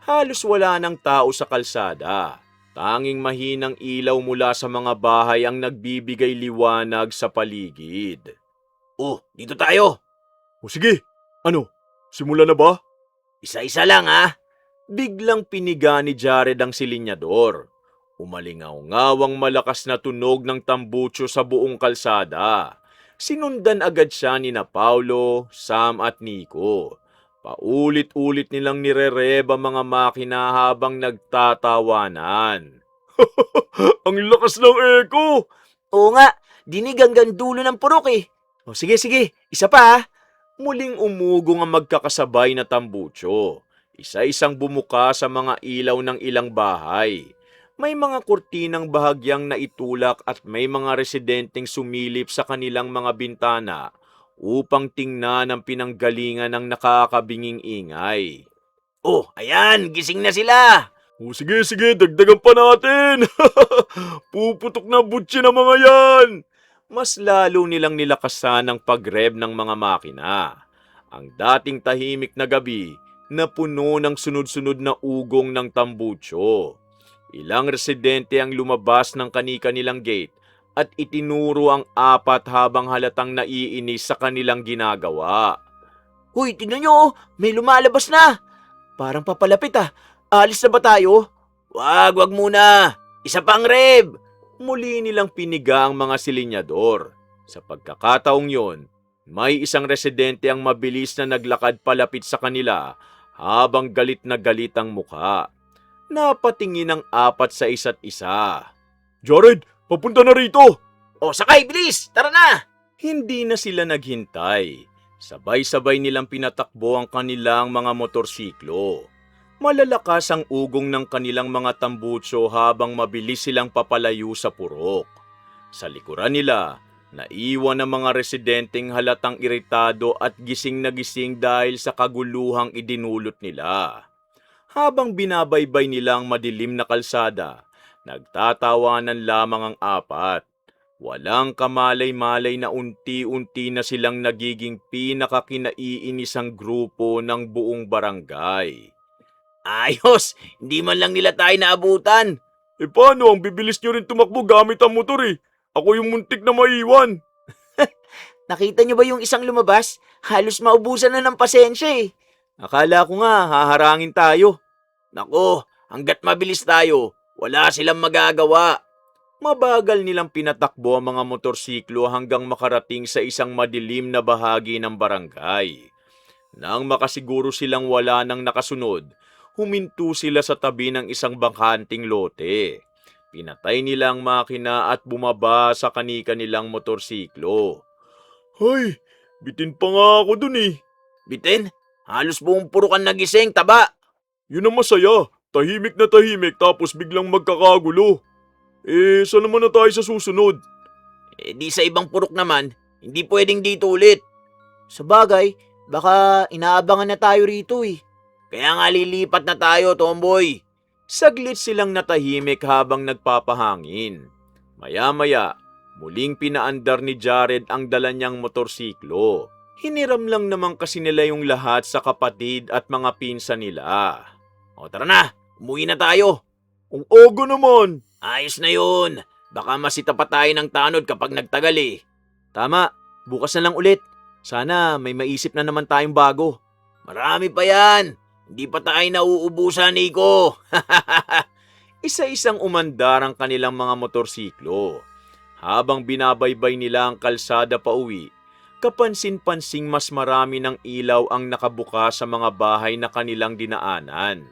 Halos wala ng tao sa kalsada. Tanging mahinang ilaw mula sa mga bahay ang nagbibigay liwanag sa paligid. Dito tayo. Sige, ano? Simula na ba? Isa-isa lang Biglang piniga ni Jared ang silinyador. Umalingaw-ngawang malakas na tunog ng tambutso sa buong kalsada. Sinundan agad siya ni na Paulo, Sam at Nico. Paulit-ulit nilang nire-rev ang mga makina habang nagtatawanan. Ang lakas ng echo! Oo nga, dinig hanggang dulo ng purok eh. Sige, isa pa ah. Muling umugong ang magkakasabay na tambutso. Isa-isang bumuka sa mga ilaw ng ilang bahay. May mga kurtinang bahagyang naitulak at may mga residenteng sumilip sa kanilang mga bintana upang tingnan ang pinanggalingan ng nakakabinging ingay. Ayan, gising na sila. Sige, dagdagan pa natin! Puputok na butsi ng mga yan! Mas lalo nilang nilakasan ang pag-rev ng mga makina. Ang dating tahimik na gabi na puno ng sunod-sunod na ugong ng tambucho. Ilang residente ang lumabas ng kani-kanilang gate at itinuro ang apat habang halatang naiinis sa kanilang ginagawa. Hoy, tingnan nyo, may lumalabas na. Parang papalapit ah. Alis na ba tayo? Wag muna. Isa pang reb. Muli nilang piniga ang mga silinyador. Sa pagkakataong yon, may isang residente ang mabilis na naglakad palapit sa kanila habang galit na galit ang mukha. Napatingin ang apat sa isa't isa. Jared, papunta na rito! O sakay, bilis! Tara na! Hindi na sila naghintay. Sabay-sabay nilang pinatakbo ang kanilang mga motorsiklo. Malalakas ang ugong ng kanilang mga tambutso habang mabilis silang papalayo sa purok. Sa likuran nila, naiwan ang mga residenteng halatang iritado at gising na gising dahil sa kaguluhang idinulot nila. Habang binabaybay nila ang madilim na kalsada, nagtatawanan lamang ang apat. Walang kamalay-malay na unti-unti na silang nagiging pinakakinaiinisang grupo ng buong barangay. Ayos! Hindi man lang nila tayo naabutan. Paano ang bibilis nyo rin tumakbo gamit ang motor eh? Ako yung muntik na maiwan. Nakita nyo ba yung isang lumabas? Halos maubusan na ng pasensya eh. Akala ko nga haharangin tayo. Nako, hanggat mabilis tayo, wala silang magagawa. Mabagal nilang pinatakbo ang mga motorsiklo hanggang makarating sa isang madilim na bahagi ng barangay. Nang makasiguro silang wala nang nakasunod, huminto sila sa tabi ng isang bangkanting lote. Pinatay nila ang makina at bumaba sa kani-kanilang motorsiklo. Hay, bitin pa nga ako dun eh. Bitin, halos buong purukan nagising, taba. Yun ang masaya. Tahimik na tahimik tapos biglang magkakagulo. Saan naman na tayo sa susunod? Di sa ibang purok naman, hindi pwedeng dito ulit. Sa bagay, baka inaabangan na tayo rito eh. Kaya nga lilipat na tayo, Tomboy. Saglit silang natahimik habang nagpapahangin. Maya-maya, muling pinaandar ni Jared ang dala niyang motorsiklo. Hiniram lang naman kasi nila yung lahat sa kapatid at mga pinsan nila. O tara na, umuwi na tayo. Ang aga naman. Ayos na yun. Baka masita pa tayo ng tanod kapag nagtagal eh. Tama, bukas na lang ulit. Sana may maisip na naman tayong bago. Marami pa yan. Hindi pa tayo nauubusan, Nico. Isa-isang umandar ang kanilang mga motorsiklo. Habang binabaybay nila ang kalsada pa uwi, kapansin-pansing mas marami ng ilaw ang nakabukas sa mga bahay na kanilang dinaanan.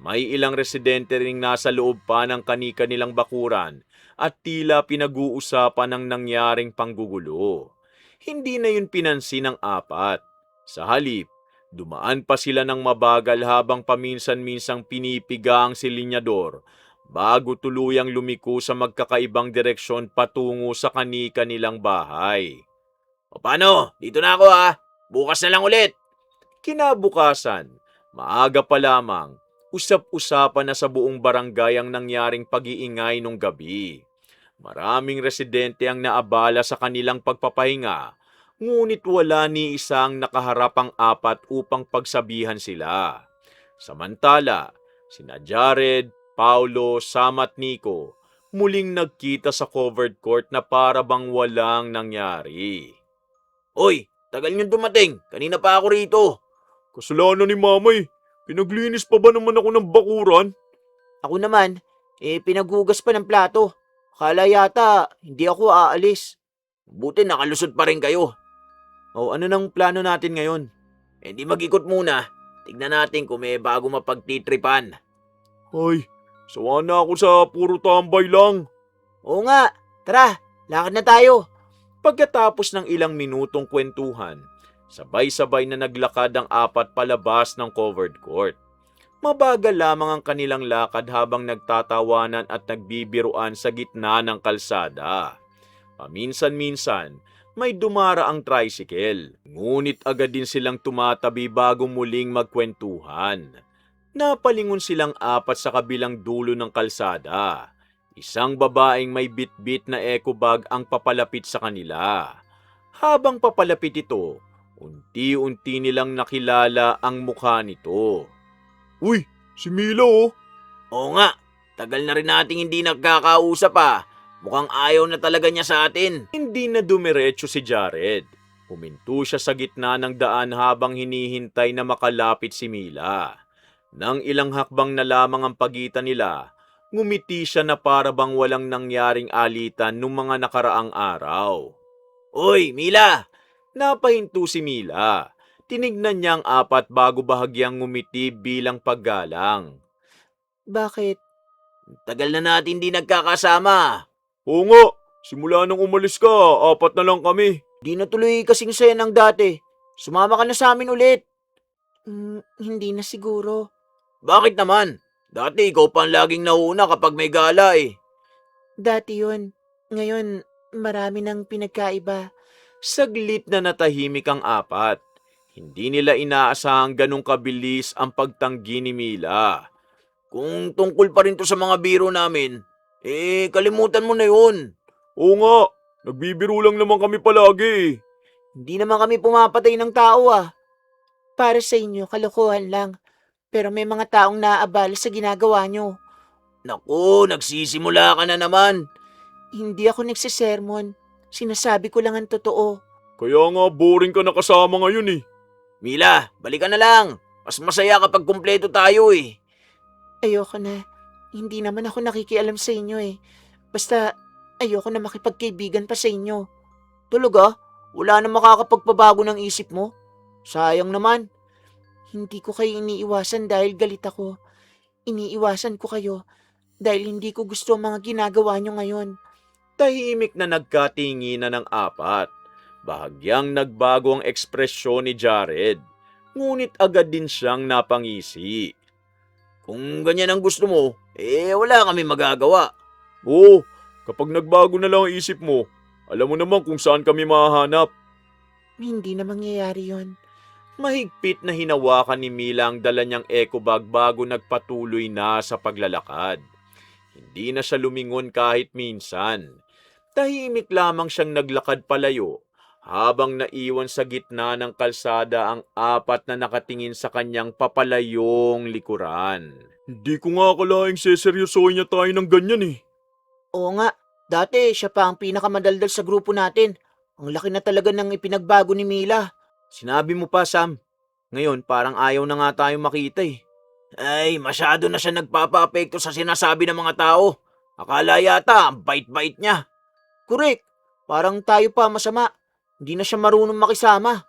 May ilang residente ring nasa loob pa ng kani-kanilang bakuran at tila pinag-uusapan ang nangyaring panggugulo. Hindi na yun pinansin ng apat. Sa halip, dumaan pa sila ng mabagal habang paminsan-minsang pinipiga ang silinyador bago tuluyang lumiko sa magkakaibang direksyon patungo sa kani-kanilang bahay. O paano? Dito na ako ha. Bukas na lang ulit. Kinabukasan, maaga pa lamang, usap-usapan na sa buong barangay ang nangyaring pag-iingay nung gabi. Maraming residente ang naabala sa kanilang pagpapahinga, ngunit wala ni isang nakaharap ang apat upang pagsabihan sila. Samantala, sina Jared, Paulo, Sam at Nico muling nagkita sa covered court na para bang walang nangyari. Hoy, tagal niyong dumating. Kanina pa ako rito. Kasalanan ni Mama eh. Pinaglinis pa ba naman ako ng bakuran? Ako naman, pinaghugas pa ng plato. Akala yata, hindi ako aalis. Buti nakalusot pa rin kayo. O ano nang plano natin ngayon? Di mag-ikot muna. Tignan natin kung may bago mapagtitripan. Ay, sawa na ako sa puro tambay lang. Oo nga, tara, lakad na tayo. Pagkatapos ng ilang minutong kwentuhan, sabay-sabay na naglakad ang apat palabas ng covered court. Mabagal lamang ang kanilang lakad habang nagtatawanan at nagbibiruan sa gitna ng kalsada. Paminsan-minsan, may dumara ang tricycle, ngunit agad din silang tumatabi bago muling magkwentuhan. Napalingon silang apat sa kabilang dulo ng kalsada. Isang babaeng may bit-bit na eco bag ang papalapit sa kanila. Habang papalapit ito, Unti-unti nilang nakilala ang mukha nito. Uy, si Mila oh. Oo nga, tagal na rin nating hindi nagkakausap ah. Mukhang ayaw na talaga niya sa atin. Hindi na dumiretso si Jared. Huminto siya sa gitna ng daan habang hinihintay na makalapit si Mila. Nang ilang hakbang na lamang ang pagitan nila, ngumiti siya na para bang walang nangyaring alitan nung mga nakaraang araw. Uy, Mila! Napahinto si Mila. Tinignan niya ang apat bago bahagyang ngumiti bilang paggalang. Bakit? Tagal na natin hindi nagkakasama. Oo nga, simula nung umalis ka, 4 na lang kami. Di na tuloy kasing saya ng dati. Sumama ka na sa amin ulit. Hindi na siguro. Bakit naman? Dati ikaw pa ang laging nauna kapag may gala eh. Dati yun. Ngayon, marami nang pinagkaiba. Saglit na natahimik ang apat. Hindi nila inaasahang ganong kabilis ang pagtanggi ni Mila. Kung tungkol pa rin to sa mga biro namin, kalimutan mo na yun. Oo nga, nagbibiro lang naman kami palagi. Hindi naman kami pumapatay ng tao ah. Para sa inyo, kalokohan lang. Pero may mga taong naaabala sa ginagawa nyo. Naku, nagsisimula ka na naman. Hindi ako nagsisermon. Sinasabi ko lang ang totoo. Kaya nga boring ka na kasama ngayon eh. Mila, balikan na lang. Mas masaya kapag kumpleto tayo eh. Ayoko na. Hindi naman ako nakikialam sa inyo eh. Basta ayoko na makipagkaibigan pa sa inyo. Talaga? Wala na makakapagpabago ng isip mo? Sayang naman. Hindi ko kayo iniiwasan dahil galit ako. Iniiwasan ko kayo dahil hindi ko gusto ang mga ginagawa nyo ngayon. Tahimik na nagkatinginan ng apat. Bahagyang nagbago ang ekspresyon ni Jared. Ngunit agad din siyang napangisi. Kung ganyan ang gusto mo, wala kami magagawa. Oo, kapag nagbago na lang ang isip mo, alam mo naman kung saan kami mahahanap. Hindi na mangyayari yon. Mahigpit na hinawakan ni Mila ang dala niyang eco bag bago nagpatuloy na sa paglalakad. Hindi na siya lumingon kahit minsan. Tahimik lamang siyang naglakad palayo habang naiwan sa gitna ng kalsada ang apat na nakatingin sa kanyang papalayong likuran. Hindi ko nga akalaing seseryosohin niya tayo ng ganyan eh. Oo nga, dati siya pa ang pinakamadaldal sa grupo natin. Ang laki na talaga ng ipinagbago ni Mila. Sinabi mo pa, Sam. Ngayon parang ayaw na nga tayo makita eh. Ay, masyado na siya nagpapa-apekto sa sinasabi ng mga tao. Akala yata, ang bait-bait niya. Correct. Parang tayo pa masama. Hindi na siya marunong makisama.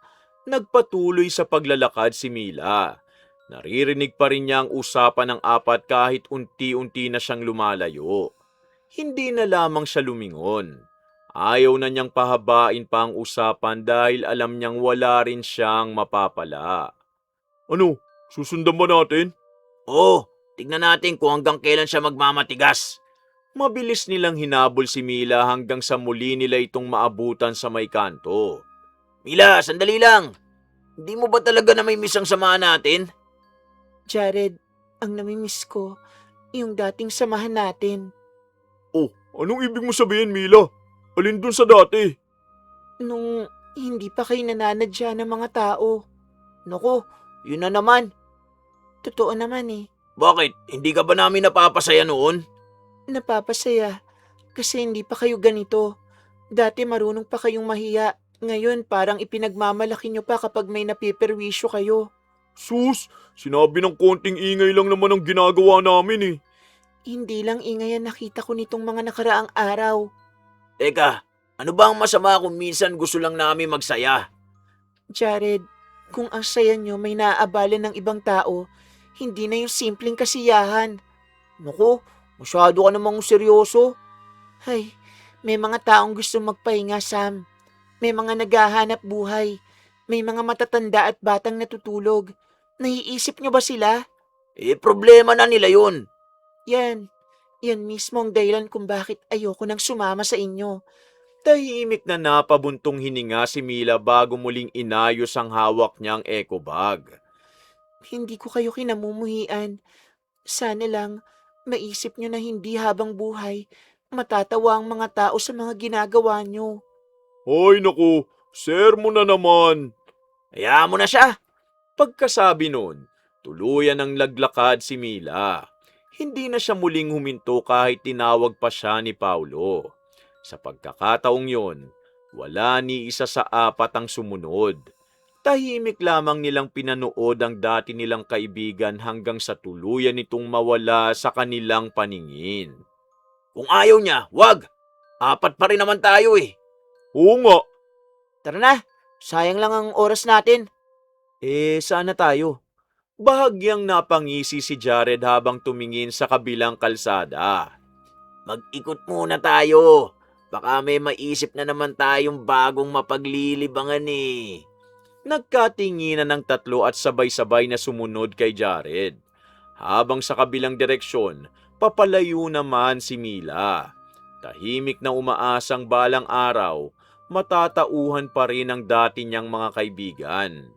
Nagpatuloy sa paglalakad si Mila. Naririnig pa rin niya ang usapan ng apat kahit unti-unti na siyang lumalayo. Hindi na lamang siya lumingon. Ayaw na niyang pahabain pa ang usapan dahil alam niyang wala rin siyang mapapala. Ano, susundan ba natin? Oo, tignan natin kung hanggang kailan siya magmamatigas. Mabilis nilang hinabol si Mila hanggang sa muli nila itong maabutan sa may kanto. Mila, sandali lang. Hindi mo ba talaga namimiss ang samahan natin? Jared, ang namimiss ko, yung dating samahan natin. Oh, anong ibig mo sabihin, Mila? Alin dun sa dati? Nung hindi pa kayo nananadya ng mga tao. Naku, yun na naman. Totoo naman eh. Bakit? Hindi ka ba namin napapasaya noon? Napapasaya kasi hindi pa kayo ganito. Dati marunong pa kayong mahiya. Ngayon parang ipinagmamalaki nyo pa kapag may napiperwisyo kayo. Sus, sinabi ng konting ingay lang naman ang ginagawa namin eh. Hindi lang ingay ang nakita ko nitong mga nakaraang araw. Teka, ano ba ang masama kung minsan gusto lang namin magsaya? Jared, kung ang saya nyo may naaabala ng ibang tao, hindi na yung simpleng kasiyahan. Naku, masyado ka namang seryoso. Ay, may mga taong gusto magpahinga, Sam. May mga naghahanap buhay. May mga matatanda at batang natutulog. Naiisip nyo ba sila? Problema na nila yun. Yan mismo ang dahilan kung bakit ayoko nang sumama sa inyo. Tahimik na napabuntong hininga si Mila bago muling inayos ang hawak niyang eco bag. Hindi ko kayo kinamumuhian. Sana lang, maisip nyo na hindi habang buhay, matatawa ang mga tao sa mga ginagawa nyo. Ay naku, sermo na naman. Hayaan mo na siya. Pagkasabi nun, tuluyan ng laglakad si Mila. Hindi na siya muling huminto kahit tinawag pa siya ni Paulo. Sa pagkakataong yon, wala ni isa sa apat ang sumunod. Tahimik lamang nilang pinanood ang dati nilang kaibigan hanggang sa tuluyan nitong mawala sa kanilang paningin. Kung ayaw niya, wag. Apat pa rin naman tayo eh. Oo nga, Tara na, sayang lang ang oras natin. sana tayo. Bahagyang napangisi si Jared habang tumingin sa kabilang kalsada. Mag-ikot muna tayo. Baka may maisip na naman tayong bagong mapaglilibangan eh. Nagkatinginan ng tatlo at sabay-sabay na sumunod kay Jared. Habang sa kabilang direksyon, papalayo naman si Mila. Tahimik na umaasang balang araw, matatauhan pa rin ang dati niyang mga kaibigan.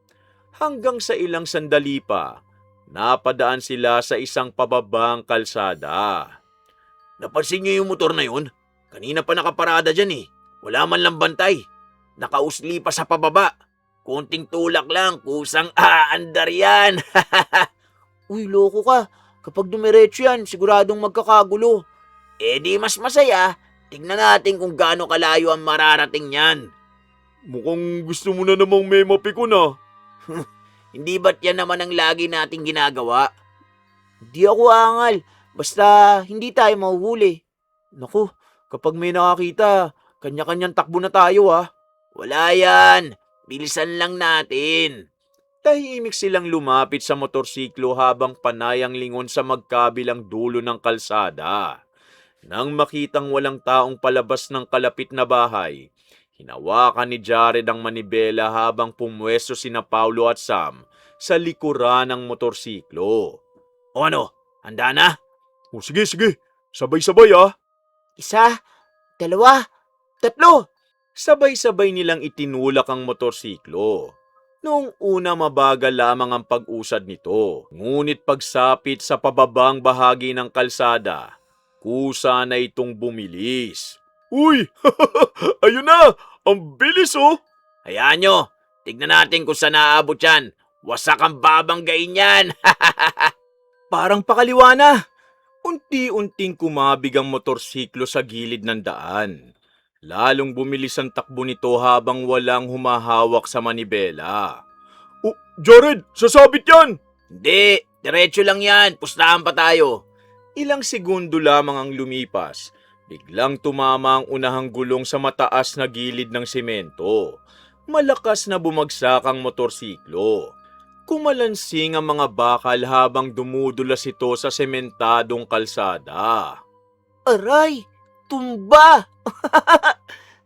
Hanggang sa ilang sandali pa, napadaan sila sa isang pababang kalsada. Napansin niyo yung motor na yun? Kanina pa nakaparada dyan eh. Wala man lang bantay. Nakausli pa sa pababa. Konting tulak lang, kusang aandar yan. Uy, loko ka. Kapag dumiretso yan, siguradong magkakagulo. Di mas masaya. Tingnan natin kung gaano kalayo ang mararating niyan. Mukhang gusto mo na namang may mapikon ah. Hindi ba't yan naman ang lagi nating ginagawa? Di ako angal. Basta hindi tayo mahuhuli. Naku, kapag may nakakita, kanya-kanyang takbo na tayo ah. Wala yan. Bilisan lang natin. Tahimik silang lumapit sa motorsiklo habang panayang lingon sa magkabilang dulo ng kalsada. Nang makitang walang taong palabas ng kalapit na bahay, hinawakan ni Jared ang manibela habang pumwesto sina Paulo at Sam sa likuran ng motorsiklo. O ano, handa na? O sige, sabay-sabay ah. Isa, dalawa, tatlo. Sabay-sabay nilang itinulak ang motorsiklo. Noong una mabagal lamang ang pag-usad nito, ngunit pagsapit sa pababang bahagi ng kalsada, kusa na itong bumilis. Uy, ayun na, ang bilis oh. Hayaan nyo. Tignan natin kung saan naaabot yan. Wasak ang babanggain yan. Parang pakaliwa na. Unti-unting kumabig ang motorsiklo sa gilid ng daan. Lalong bumilis ang takbo nito habang walang humahawak sa manibela. Oh, Jared, sasabit yan. Hindi, diretso lang yan. Pustahan pa tayo. Ilang segundo lamang ang lumipas. Biglang tumama ang unahang gulong sa mataas na gilid ng semento. Malakas na bumagsak ang motorsiklo. Kumalansing ang mga bakal habang dumudulas ito sa sementadong kalsada. Aray, tumba.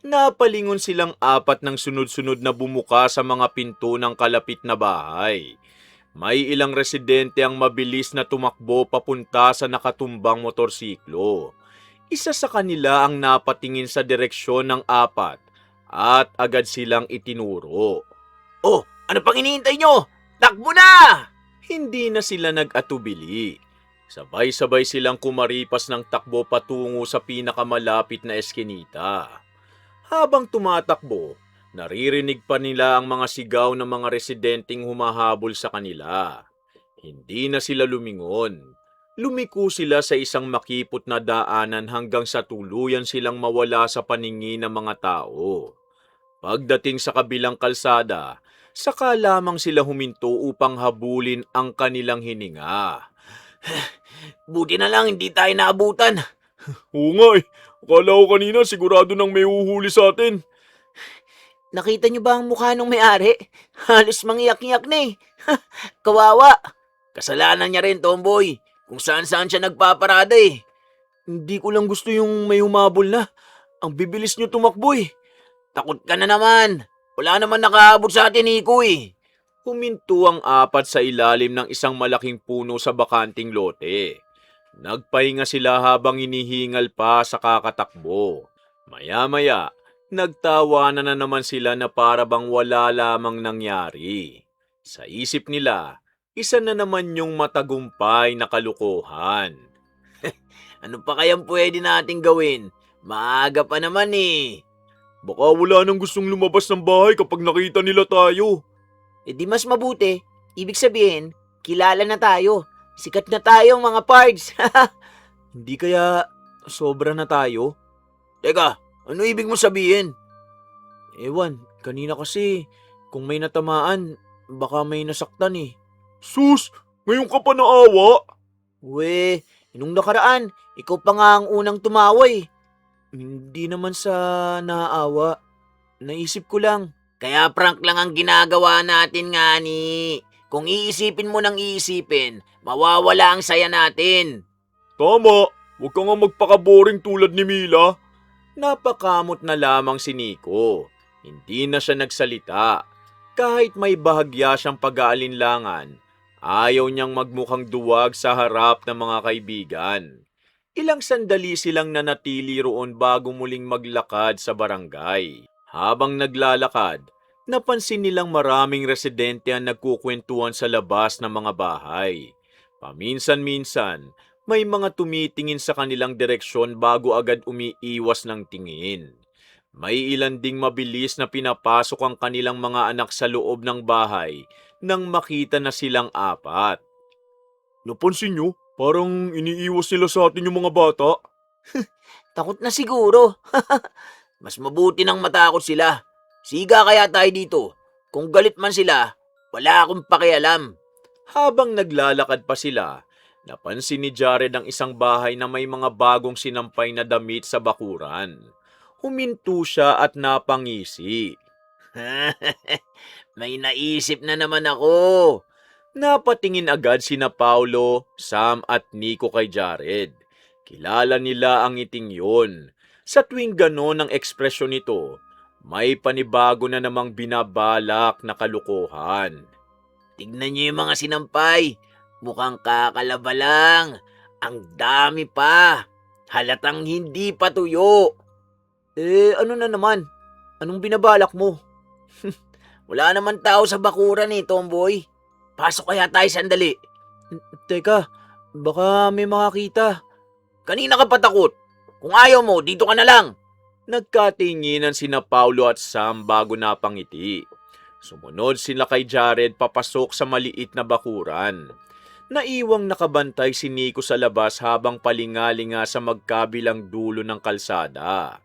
Napalingon silang apat ng sunod-sunod na bumuka sa mga pinto ng kalapit na bahay. May ilang residente ang mabilis na tumakbo papunta sa nakatumbang motorsiklo. Isa sa kanila ang napatingin sa direksyon ng apat at agad silang itinuro. Oh, ano pang iniintay nyo? Takbo na! Hindi na sila nag-atubili. Sabay-sabay silang kumaripas ng takbo patungo sa pinakamalapit na eskinita. Habang tumatakbo, naririnig pa nila ang mga sigaw ng mga residenteng humahabol sa kanila. Hindi na sila lumingon. Lumiko sila sa isang makipot na daanan hanggang sa tuluyan silang mawala sa paningin ng mga tao. Pagdating sa kabilang kalsada, saka lamang sila huminto upang habulin ang kanilang hininga. Buti na lang hindi tayo naabutan. Oo nga eh, akala ko kanina sigurado nang may uhuli sa atin. Nakita niyo ba ang mukha ng may-ari? Halos mangiyak-iyak na eh. Kawawa. Kasalanan niya rin, Tomboy. Kung saan-saan siya nagpaparada eh. Hindi ko lang gusto yung may humabol na. Ang bibilis nyo tumakbo eh. Takot ka na naman. Wala naman nakaabot sa atin, Nico eh. Huminto ang apat sa ilalim ng isang malaking puno sa bakanting lote. Nagpahinga sila habang inihingal pa sa kakatakbo. Maya-maya, nagtawanan na naman sila na para bang wala lamang nangyari. Sa isip nila, isa na naman yung matagumpay na kalukuhan. Ano pa kayang pwede nating gawin? Maaga pa naman eh. Baka wala nang gustong lumabas ng bahay kapag nakita nila tayo. di mas mabuti. Ibig sabihin, kilala na tayo. Sikat na tayo mga pards. Hindi kaya sobra na tayo? Teka, ano ibig mo sabihin? Ewan, kanina kasi kung may natamaan, baka may nasaktan eh. Sus, ngayon ka pa naawa? We, nung nakaraan, ikaw pa nga ang unang tumawa eh. Hindi naman sa naaawa. Naisip ko lang. Kaya prank lang ang ginagawa natin nga ni. Kung iisipin mo nang iisipin, mawawala ang saya natin. Tama, huwag ka nga magpaka-boring tulad ni Mila. Napakamot na lamang si Nico. Hindi na siya nagsalita. Kahit may bahagya siyang pag-aalinlangan, ayaw niyang magmukhang duwag sa harap ng mga kaibigan. Ilang sandali silang nanatili roon bago muling maglakad sa barangay. Habang naglalakad, napansin nilang maraming residente ang nagkukwentuhan sa labas ng mga bahay. Paminsan-minsan, may mga tumitingin sa kanilang direksyon bago agad umiiwas ng tingin. May ilan ding mabilis na pinapasok ang kanilang mga anak sa loob ng bahay nang makita na silang apat. Napansin nyo, parang iniiwas nila sa atin yung mga bata. Takot na siguro. Mas mabuti nang matakot sila. Siga kaya tayo dito. Kung galit man sila, wala akong pakialam. Habang naglalakad pa sila, napansin ni Jared ang isang bahay na may mga bagong sinampay na damit sa bakuran. Huminto siya at napangisi. May naisip na naman ako. Napatingin agad sina Paulo, Sam at Nico kay Jared. Kilala nila ang ngiting yun. Sa tuwing ganon ang ekspresyon nito, may panibago na namang binabalak na kalukuhan. Tignan niyo yung mga sinampay. Mukhang kakalaba lang. Ang dami pa. Halatang hindi pa tuyo. Ano na naman? Anong binabalak mo? Wala naman tao sa bakuran eh, Tomboy. Pasok kaya tayo sandali. Teka, baka may makakita. Kanina ka pa takot. Kung ayaw mo, dito ka na lang. Nagkatinginan sina Paulo at Sam bago napangiti. Sumunod sila kay Jared papasok sa maliit na bakuran. Naiwang nakabantay si Nico sa labas habang palingalinga sa magkabilang dulo ng kalsada.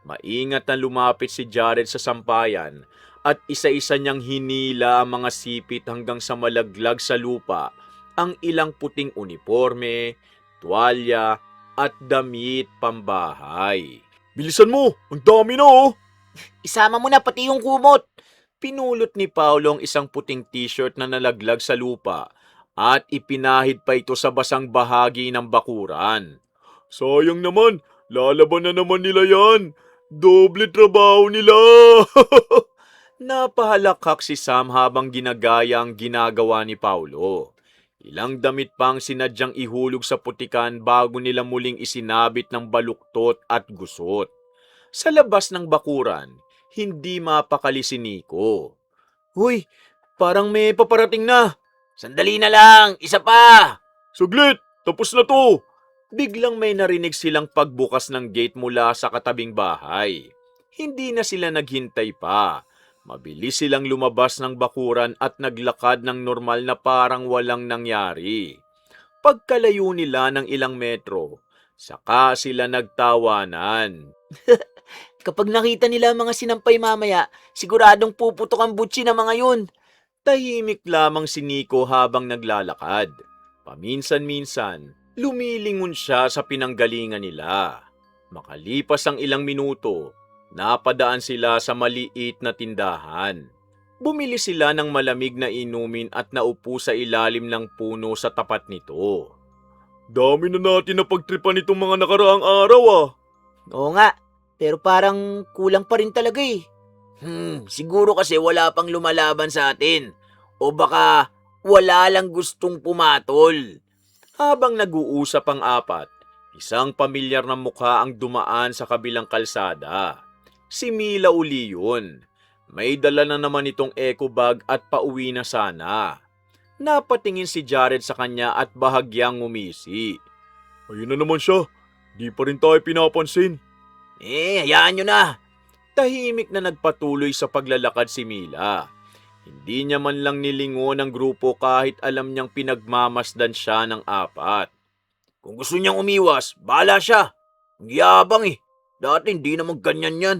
Maingat na lumapit si Jared sa sampayan at isa-isa niyang hinila ang mga sipit hanggang sa malaglag sa lupa ang ilang puting uniforme, tuwalya at damit pambahay. Bilisan mo, ang dami na oh. Isama mo na pati yung kumot. Pinulot ni Paulo ang isang puting t-shirt na nalaglag sa lupa at ipinahid pa ito sa basang bahagi ng bakuran. Sayang naman, lalaban na naman nila yan. Doble trabaho nila. Napahalakhak si Sam habang ginagaya ang ginagawa ni Paulo. Ilang damit pang sinadyang ihulog sa putikan bago nila muling isinabit ng baluktot at gusot. Sa labas ng bakuran, hindi mapakali si Nico. Huy, parang may paparating na. Sandali na lang, isa pa. Saglit, tapos na to. Biglang may narinig silang pagbukas ng gate mula sa katabing bahay. Hindi na sila naghintay pa. Mabilis silang lumabas ng bakuran at naglakad ng normal na parang walang nangyari. Pagkalayo nila ng ilang metro, saka sila nagtawanan. Kapag nakita nila ang mga sinampay mamaya, siguradong puputok ang butsi ng mga yun. Tahimik lamang si Nico habang naglalakad. Paminsan-minsan, lumilingon siya sa pinanggalingan nila. Makalipas ang ilang minuto, napadaan sila sa maliit na tindahan. Bumili sila ng malamig na inumin at naupo sa ilalim ng puno sa tapat nito. Dami na natin na pagtripan itong mga nakaraang araw ah. Oo nga, pero parang kulang pa rin talaga eh. Siguro kasi wala pang lumalaban sa atin. O baka wala lang gustong pumatol. Habang nag-uusap ang apat, isang pamilyar na mukha ang dumaan sa kabilang kalsada. Si Mila uli yun. May dala na naman itong eco bag at pauwi na sana. Napatingin si Jared sa kanya at bahagyang ngumisi. Ayun na naman siya. Di pa rin tayo pinapansin. Hayaan nyo na. Tahimik na nagpatuloy sa paglalakad si Mila. Hindi niya man lang nilingon ang grupo kahit alam niyang pinagmamasdan siya ng apat. Kung gusto niyang umiwas, bahala siya. Ang yabang eh. Dati hindi naman ganyan yan.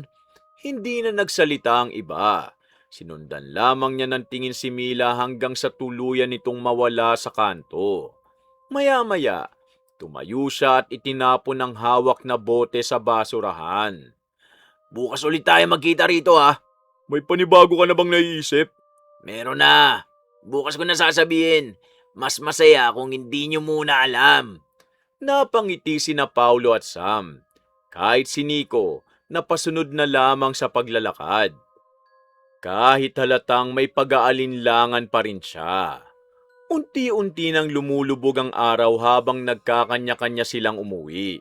Hindi na nagsalita ang iba. Sinundan lamang niya ng tingin si Mila hanggang sa tuluyan nitong mawala sa kanto. Maya-maya, tumayo siya at itinapon ang hawak na bote sa basurahan. Bukas ulit tayo magkita rito ha. May panibago ka na bang naiisip? Meron na. Bukas ko na sasabihin. Mas masaya kung hindi niyo muna alam. Napangiti sina Paulo at Sam. Kahit si Nico, napasunod na lamang sa paglalakad. Kahit halatang may pag-aalinlangan pa rin siya. Unti-unti nang lumulubog ang araw habang nagkakanya-kanya silang umuwi.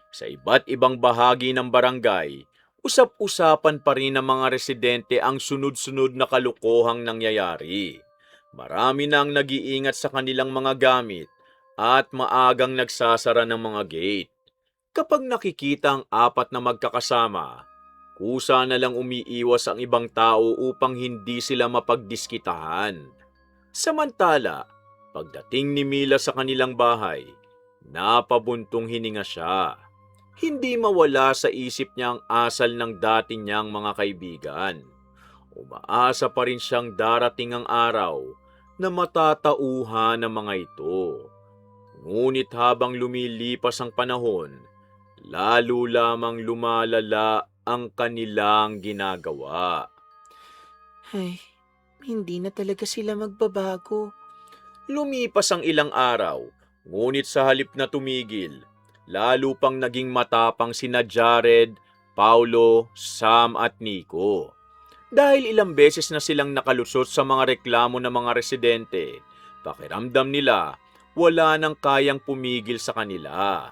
Sa iba't ibang bahagi ng barangay, usap-usapan pa rin ng mga residente ang sunod-sunod na kalukuhang nangyayari. Marami nang nag-iingat sa kanilang mga gamit at maagang nagsasara ng mga gate. Kapag nakikita ang apat na magkakasama, kusa na lang umiiwas ang ibang tao upang hindi sila mapagdiskitahan. Samantala, pagdating ni Mila sa kanilang bahay, napabuntong hininga siya. Hindi mawala sa isip niya ang asal ng dati niyang mga kaibigan. Umaasa pa rin siyang darating ang araw na matatauhan ng mga ito. Ngunit habang lumilipas ang panahon, lalo lamang lumalala ang kanilang ginagawa. Ay, hindi na talaga sila magbabago. Lumipas ang ilang araw, ngunit sa halip na tumigil, lalo pang naging matapang sina Jared, Paulo, Sam at Nico. Dahil ilang beses na silang nakalusot sa mga reklamo ng mga residente, pakiramdam nila wala nang kayang pumigil sa kanila.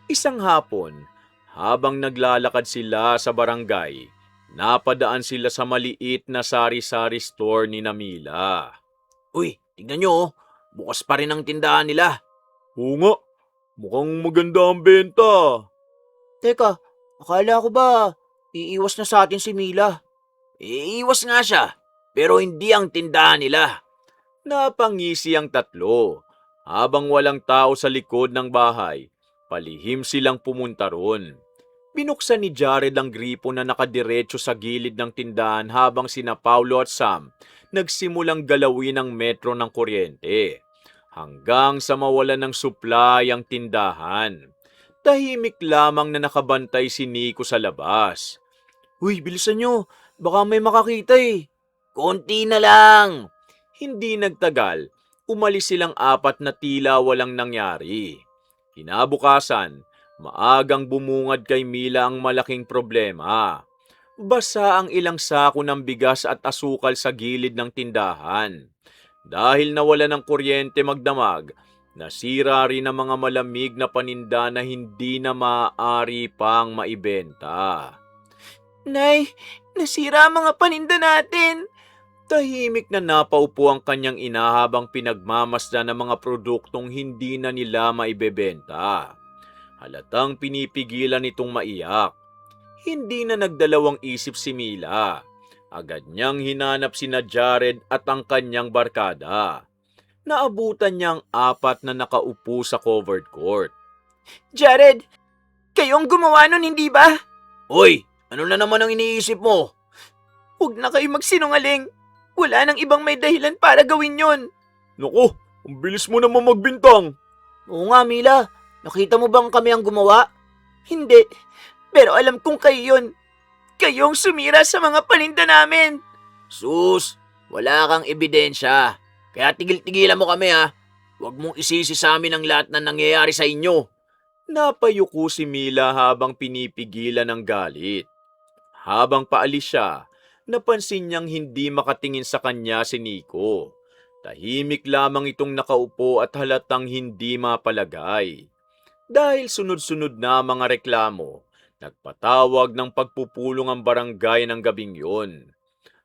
Isang hapon, habang naglalakad sila sa barangay, napadaan sila sa maliit na sari-sari store ni Mila. Uy, tignan nyo oh. Bukas pa rin ang tindahan nila. Oo nga, mukhang maganda ang benta. Teka, akala ko ba iiwas na sa atin si Mila? Iiwas nga siya, pero hindi ang tindahan nila. Napangisi ang tatlo. Habang walang tao sa likod ng bahay, palihim silang pumunta ron. Binuksan ni Jared ang gripo na nakadiretso sa gilid ng tindahan habang sina Paulo at Sam nagsimulang galawin ang metro ng kuryente. Hanggang sa mawalan ng supply ang tindahan. Tahimik lamang na nakabantay si Nico sa labas. Uy, bilisan nyo. Baka may makakita eh. Konti na lang. Hindi nagtagal, umalis silang apat na tila walang nangyari. Kinabukasan, maagang bumungad kay Mila ang malaking problema. Basa ang ilang sako ng bigas at asukal sa gilid ng tindahan. Dahil nawala ng kuryente magdamag, nasira rin ang mga malamig na paninda na hindi na maaari pang maibenta. Nay, nasira ang mga paninda natin. Tahimik na napaupo ang kanyang ina habang pinagmamasdan ng mga produktong hindi na nila maibebenta. Halatang pinipigilan itong maiyak. Hindi na nagdalawang isip si Mila. Agad niyang hinanap sina Jared at ang kanyang barkada. Naabutan niya ang apat na nakaupo sa covered court. Jared, kayong gumawa nun, hindi ba? Hoy, ano na naman ang iniisip mo? Huwag na kayo magsinungaling. Wala nang ibang may dahilan para gawin yon. Naku, ang bilis mo naman magbintang. Oo nga, Mila. Nakita mo bang kami ang gumawa? Hindi. Pero alam kong kayo yun. Kayong sumira sa mga paninda namin. Sus, wala kang ebidensya. Kaya tigil-tigilan mo kami ha. Huwag mong isisi sa amin ang lahat na nangyayari sa inyo. Napayuko si Mila habang pinipigilan ng galit. Habang paalis siya, napansin niyang hindi makatingin sa kanya si Nico. Tahimik lamang itong nakaupo at halatang hindi mapalagay. Dahil sunod-sunod na mga reklamo, nagpatawag ng pagpupulong ang barangay ng gabing yun.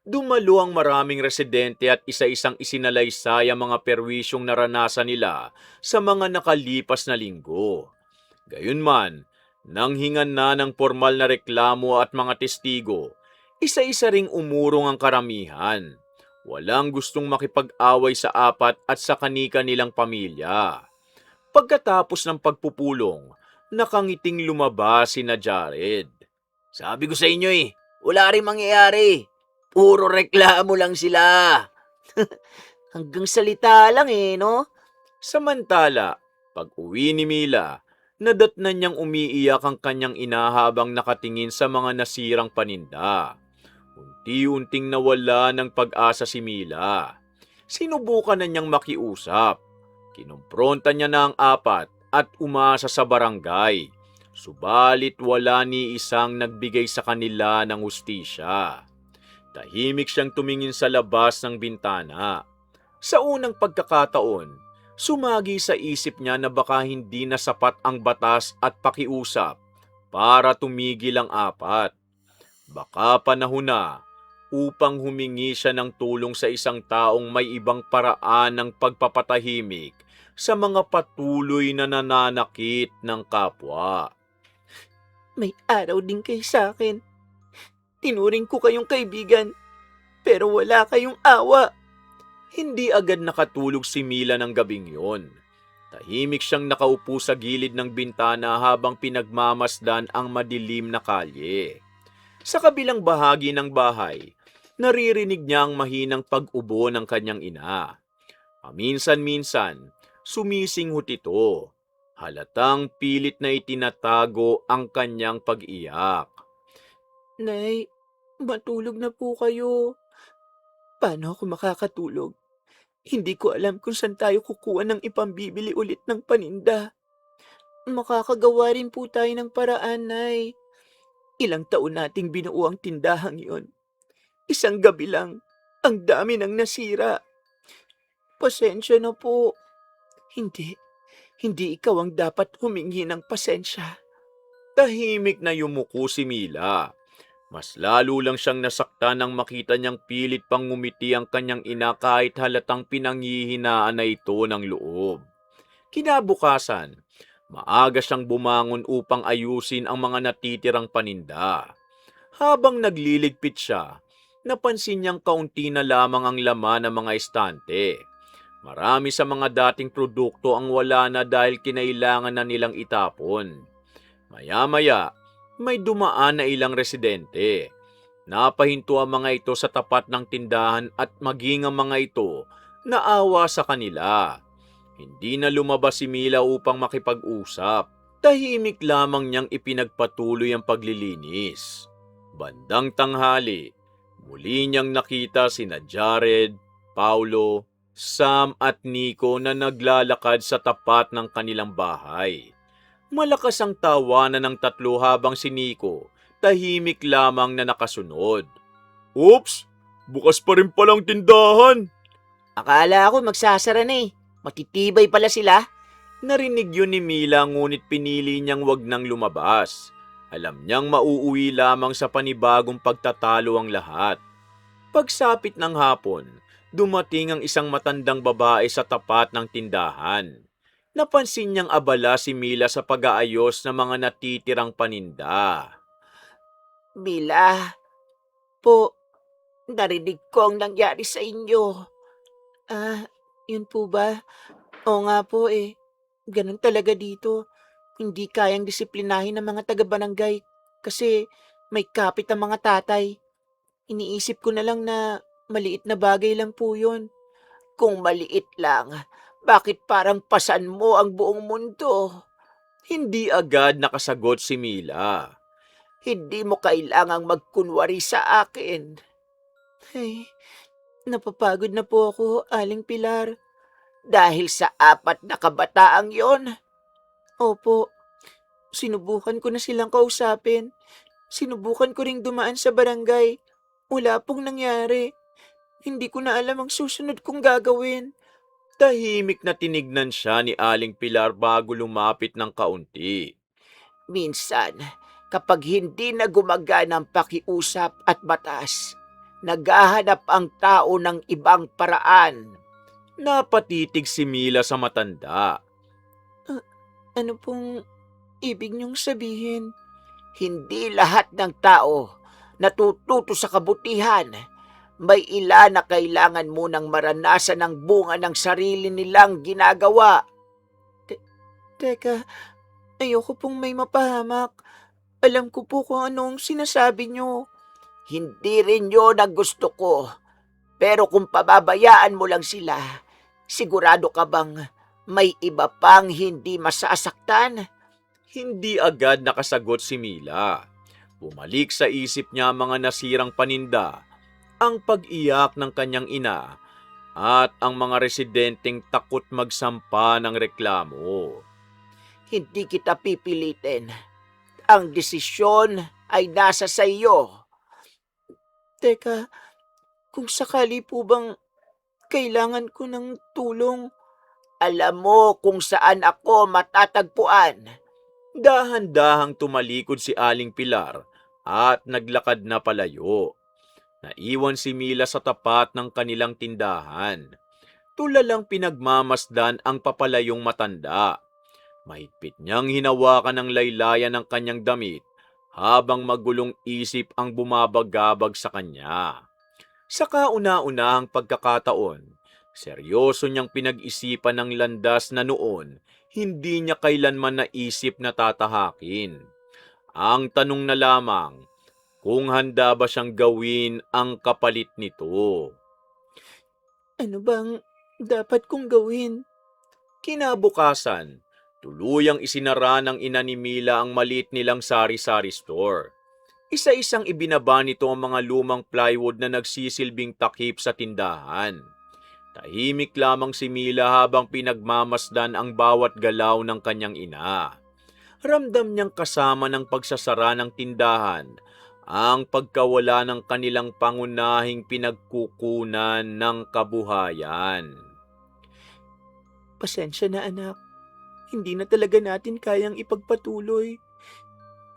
Dumalo ang maraming residente at isa-isang isinalaysay ang mga perwisyong naranasan nila sa mga nakalipas na linggo. Gayunman, nang hingan na ng formal na reklamo at mga testigo, isa-isa ring umurong ang karamihan. Walang gustong makipag-away sa apat at sa kanika nilang pamilya. Pagkatapos ng pagpupulong, nakangiting lumabas sina Jared. Sabi ko sa inyo wala rin mangyayari. Puro reklamo lang sila. Hanggang salita lang no? Samantala, pag-uwi ni Mila, nadatnan niyang umiiyak ang kanyang ina habang nakatingin sa mga nasirang paninda. Unti-unting nawala ng pag-asa si Mila. Sinubukan na niyang makiusap. Kinumpronta niya na ang apat at umasa sa barangay. Subalit wala ni isang nagbigay sa kanila ng hustisya. Tahimik siyang tumingin sa labas ng bintana. Sa unang pagkakataon, sumagi sa isip niya na baka hindi na sapat ang batas at pakiusap para tumigil ang apat. Baka panahon na upang humingi siya ng tulong sa isang taong may ibang paraan ng pagpapatahimik sa mga patuloy na nananakit ng kapwa. May araw din kayo sa akin. Tinuring ko kayong kaibigan, pero wala kayong awa. Hindi agad nakatulog si Mila ng gabing yon. Tahimik siyang nakaupo sa gilid ng bintana habang pinagmamasdan ang madilim na kalye. Sa kabilang bahagi ng bahay, naririnig niya ang mahinang pag-ubo ng kanyang ina. Paminsan-minsan, sumisinghot ito. Halatang pilit na itinatago ang kanyang pag-iyak. Nay, matulog na po kayo. Paano ako makakatulog? Hindi ko alam kung saan tayo kukuha ng ipambibili ulit ng paninda. Makakagawa rin po tayo ng paraan, Nay. Ilang taon nating binuo ang tindahang yon. Isang gabi lang, ang dami nang nasira. Pasensya na po. Hindi ikaw ang dapat humingi ng pasensya. Tahimik na yumuko si Mila. Mas lalo lang siyang nasaktan nang makita niyang pilit pang ngumiti ang kanyang ina kahit halatang pinanghihinaan na ito ng loob. Kinabukasan, maaga siyang bumangon upang ayusin ang mga natitirang paninda. Habang nagliligpit siya, napansin niyang kaunti na lamang ang laman ng mga estante. Marami sa mga dating produkto ang wala na dahil kinailangan na nilang itapon. Maya-maya, may dumaan na ilang residente. Napahinto ang mga ito sa tapat ng tindahan at maging ang mga ito naawa sa kanila. Hindi na lumabas si Mila upang makipag-usap. Tahimik lamang niyang ipinagpatuloy ang paglilinis. Bandang tanghali, muli niyang nakita sina Jared, Paulo, Sam at Nico na naglalakad sa tapat ng kanilang bahay. Malakas ang tawanan ng tatlo habang si Nico tahimik lamang na nakasunod. Oops! Bukas pa rin palang tindahan. Akala ko magsasara na eh. Matitibay pala sila. Narinig yun ni Mila ngunit pinili niyang wag nang lumabas. Alam niyang mauuwi lamang sa panibagong pagtatalo ang lahat. Pagsapit ng hapon, dumating ang isang matandang babae sa tapat ng tindahan. Napansin niyang abala si Mila sa pag-aayos ng mga natitirang paninda. Mila, po, narinig ko ang nangyari sa inyo. Yun po ba? Oo nga po eh. Ganun talaga dito. Hindi kayang disiplinahin ng mga taga-barangay kasi may kapit ang mga tatay. Iniisip ko na lang na maliit na bagay lang po yun. Kung maliit lang, bakit parang pasan mo ang buong mundo? Hindi agad nakasagot si Mila. Hindi mo kailangang magkunwari sa akin. Ay, napapagod na po ako, Aling Pilar. Dahil sa apat na kabataang yon? Opo. Sinubukan ko na silang kausapin. Sinubukan ko ring dumaan sa barangay. Wala pong nangyari. Hindi ko na alam ang susunod kong gagawin. Tahimik na tinignan siya ni Aling Pilar bago lumapit ng kaunti. Minsan, kapag hindi na gumagana ang pakiusap at batas, naghahanap ang tao ng ibang paraan. Napatitig si Mila sa matanda. Ano pong ibig niyong sabihin? Hindi lahat ng tao natututo sa kabutihan. May ilan na kailangan munang maranasan ang bunga ng sarili nilang ginagawa. Teka, ayoko pong may mapahamak. Alam ko po kung anong sinasabi nyo. Hindi rin yun ang gusto ko. Pero kung pababayaan mo lang sila, sigurado ka bang may iba pang hindi masasaktan? Hindi agad nakasagot si Mila. Bumalik sa isip niya ang mga nasirang paninda, ang pag-iyak ng kanyang ina, at ang mga residenteng takot magsampa ng reklamo. Hindi kita pipilitin. Ang desisyon ay nasa sa iyo. Teka, kung sakali po bang kailangan ko ng tulong, alam mo kung saan ako matatagpuan. Dahan-dahang tumalikod si Aling Pilar at naglakad na palayo. Naiwan si Mila sa tapat ng kanilang tindahan. Tulalang pinagmamasdan ang papalayong matanda. Mahigpit niyang hinawakan ng laylayan ng kanyang damit habang magulong isip ang bumabagabag sa kanya. Sa kauna-unahang pagkakataon, seryoso niyang pinag-isipan ng landas na noon hindi niya kailanman naisip na tatahakin. Ang tanong na lamang, kung handa ba siyang gawin ang kapalit nito. Ano bang dapat kong gawin? Kinabukasan, tuluyang isinara ng ina ni Mila ang maliit nilang sari-sari store. Isa-isang ibinaba nito ang mga lumang plywood na nagsisilbing takip sa tindahan. Tahimik lamang si Mila habang pinagmamasdan ang bawat galaw ng kanyang ina. Ramdam niyang kasama ng pagsasara ng tindahan ang pagkawala ng kanilang pangunahing pinagkukunan ng kabuhayan. Pasensya na anak. Hindi na talaga natin kayang ipagpatuloy.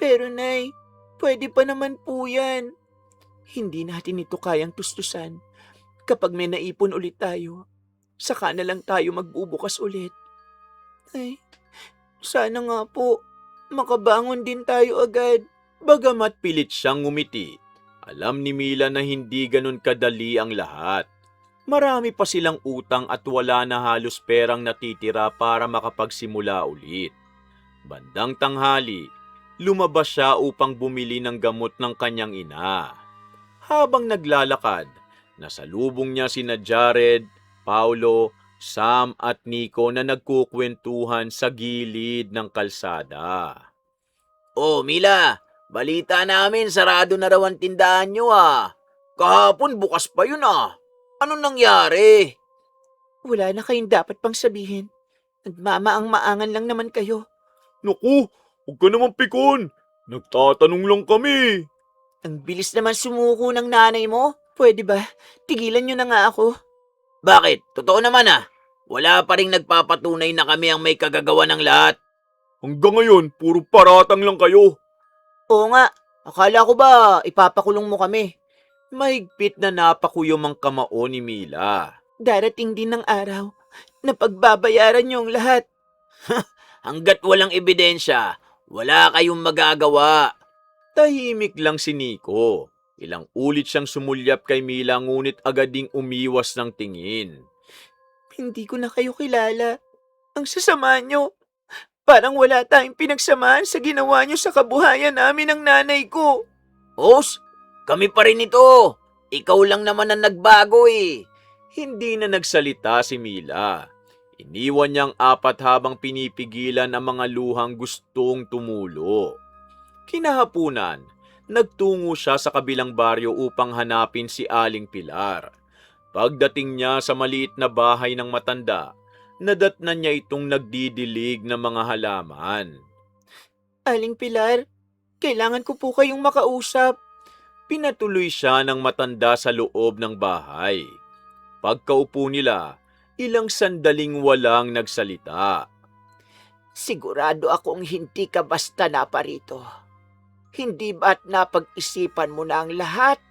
Pero Nay, pwede pa naman po yan. Hindi natin ito kayang tustusan. Kapag may naipon ulit tayo, saka na lang tayo magbubukas ulit. Ay, sana nga po, makabangon din tayo agad. Bagamat pilit siyang ngumiti, alam ni Mila na hindi ganun kadali ang lahat. Marami pa silang utang at wala na halos perang natitira para makapagsimula ulit. Bandang tanghali, lumabas siya upang bumili ng gamot ng kanyang ina. Habang naglalakad, nasalubong niya sina Jared, Paulo, Sam at Nico na nagkukwentuhan sa gilid ng kalsada. Oh, Mila, balita namin sarado na raw ang tindahan nyo ah. Kahapon bukas pa yun ah. Anong nangyari? Wala na kayong dapat pang sabihin. Nagmamaang-maangan lang naman kayo. Naku, huwag ka naman pikon. Nagtatanong lang kami. Ang bilis naman sumuko ng nanay mo. Pwede ba? Tigilan nyo na nga ako. Bakit? Totoo naman ah. Wala pa rin nagpapatunay na kami ang may kagagawa ng lahat. Hanggang ngayon, puro paratang lang kayo. Oo nga, akala ko ba ipapakulong mo kami? Mahigpit na napakuyom ang kamao ni Mila. Darating din ng araw na pagbabayaran niyo ang lahat. Hanggat walang ebidensya, wala kayong magagawa. Tahimik lang si Nico. Ilang ulit siyang sumulyap kay Mila ngunit agad ding umiwas ng tingin. Hindi ko na kayo kilala. Ang sasama niyo. Parang wala tayong pinagsamahan sa ginawa niyo sa kabuhayan namin ng nanay ko. Os, kami pa rin ito. Ikaw lang naman ang nagbago eh. Hindi na nagsalita si Mila. Iniwan niyang apat habang pinipigilan ang mga luhang gustong tumulo. Kinahapunan, nagtungo siya sa kabilang baryo upang hanapin si Aling Pilar. Pagdating niya sa maliit na bahay ng matanda, nadatnan niya itong nagdidilig ng mga halaman. Aling Pilar, kailangan ko po kayong makausap. Pinatuloy siya ng matanda sa loob ng bahay. Pagkaupo nila, ilang sandaling walang nagsalita. Sigurado akong hindi ka basta naparito. Hindi ba't napag-isipan mo na ang lahat?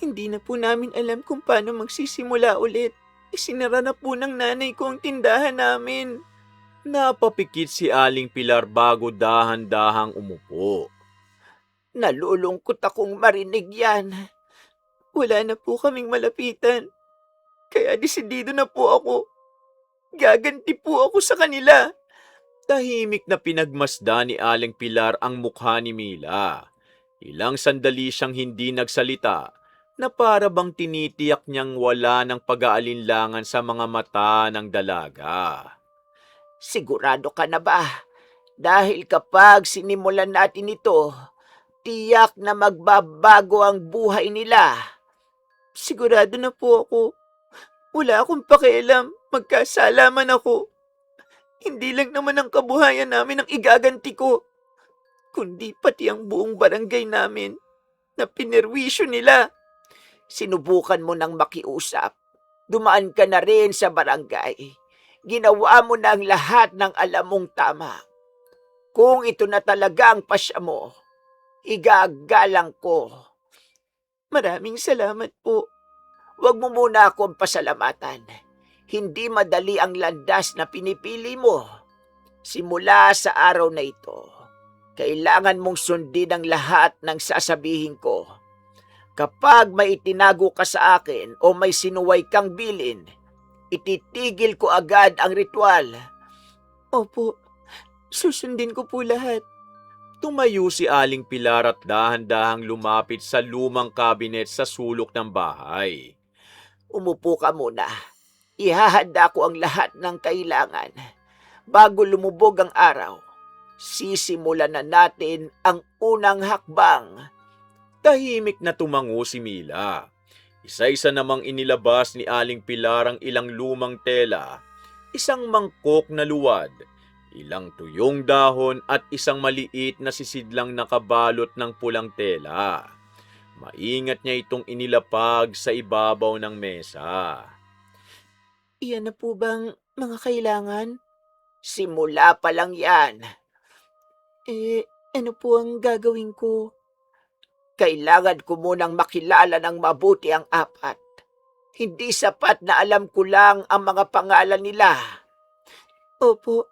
Hindi na po namin alam kung paano magsisimula ulit. Isinara na po ng nanay ko ang tindahan namin. Napapikit si Aling Pilar bago dahan-dahang umupo. Nalulungkot akong marinig yan. wala na po kaming malapitan. Kaya desidido na po ako. Gaganti po ako sa kanila. Tahimik na pinagmasda ni Aling Pilar ang mukha ni Mila. Ilang sandali siyang hindi nagsalita na para bang tinitiyak niyang wala ng pag-aalinlangan sa mga mata ng dalaga. Sigurado ka na ba? Dahil kapag sinimulan natin ito, tiyak na magbabago ang buhay nila. Sigurado na po ako. Wala akong pakialam. Magkasalaman ako. Hindi lang naman ang kabuhayan namin ang igaganti ko, kundi pati ang buong barangay namin na pinerwisyo nila. Sinubukan mo nang makiusap. Dumaan ka na rin sa barangay. Ginawa mo na ang lahat ng alam mong tama. Kung ito na talaga ang pasya mo, igagalang ko. Maraming salamat po. Huwag mo muna akong pasalamatan. Hindi madali ang landas na pinipili mo. Simula sa araw na ito, kailangan mong sundin ang lahat ng sasabihin ko. Kapag may itinago ka sa akin o may sinuway kang bilin, ititigil ko agad ang ritual. Opo, susundin ko po lahat. Tumayo si Aling Pilar at dahan-dahang lumapit sa lumang kabinet sa sulok ng bahay. Umupo ka muna. Ihahanda ko ang lahat ng kailangan. Bago lumubog ang araw, sisimulan na natin ang unang hakbang. Tahimik na tumango si Mila. Isa-isa namang inilabas ni Aling Pilar ang ilang lumang tela, isang mangkok na luwad, ilang tuyong dahon at isang maliit na sisidlang nakabalot ng pulang tela. Maingat niya itong inilapag sa ibabaw ng mesa. Iyan na po bang mga kailangan? Simula pa lang yan. Ano po ang gagawin ko? Kailangan ko munang makilala ng mabuti ang apat. Hindi sapat na alam ko lang ang mga pangalan nila. Opo,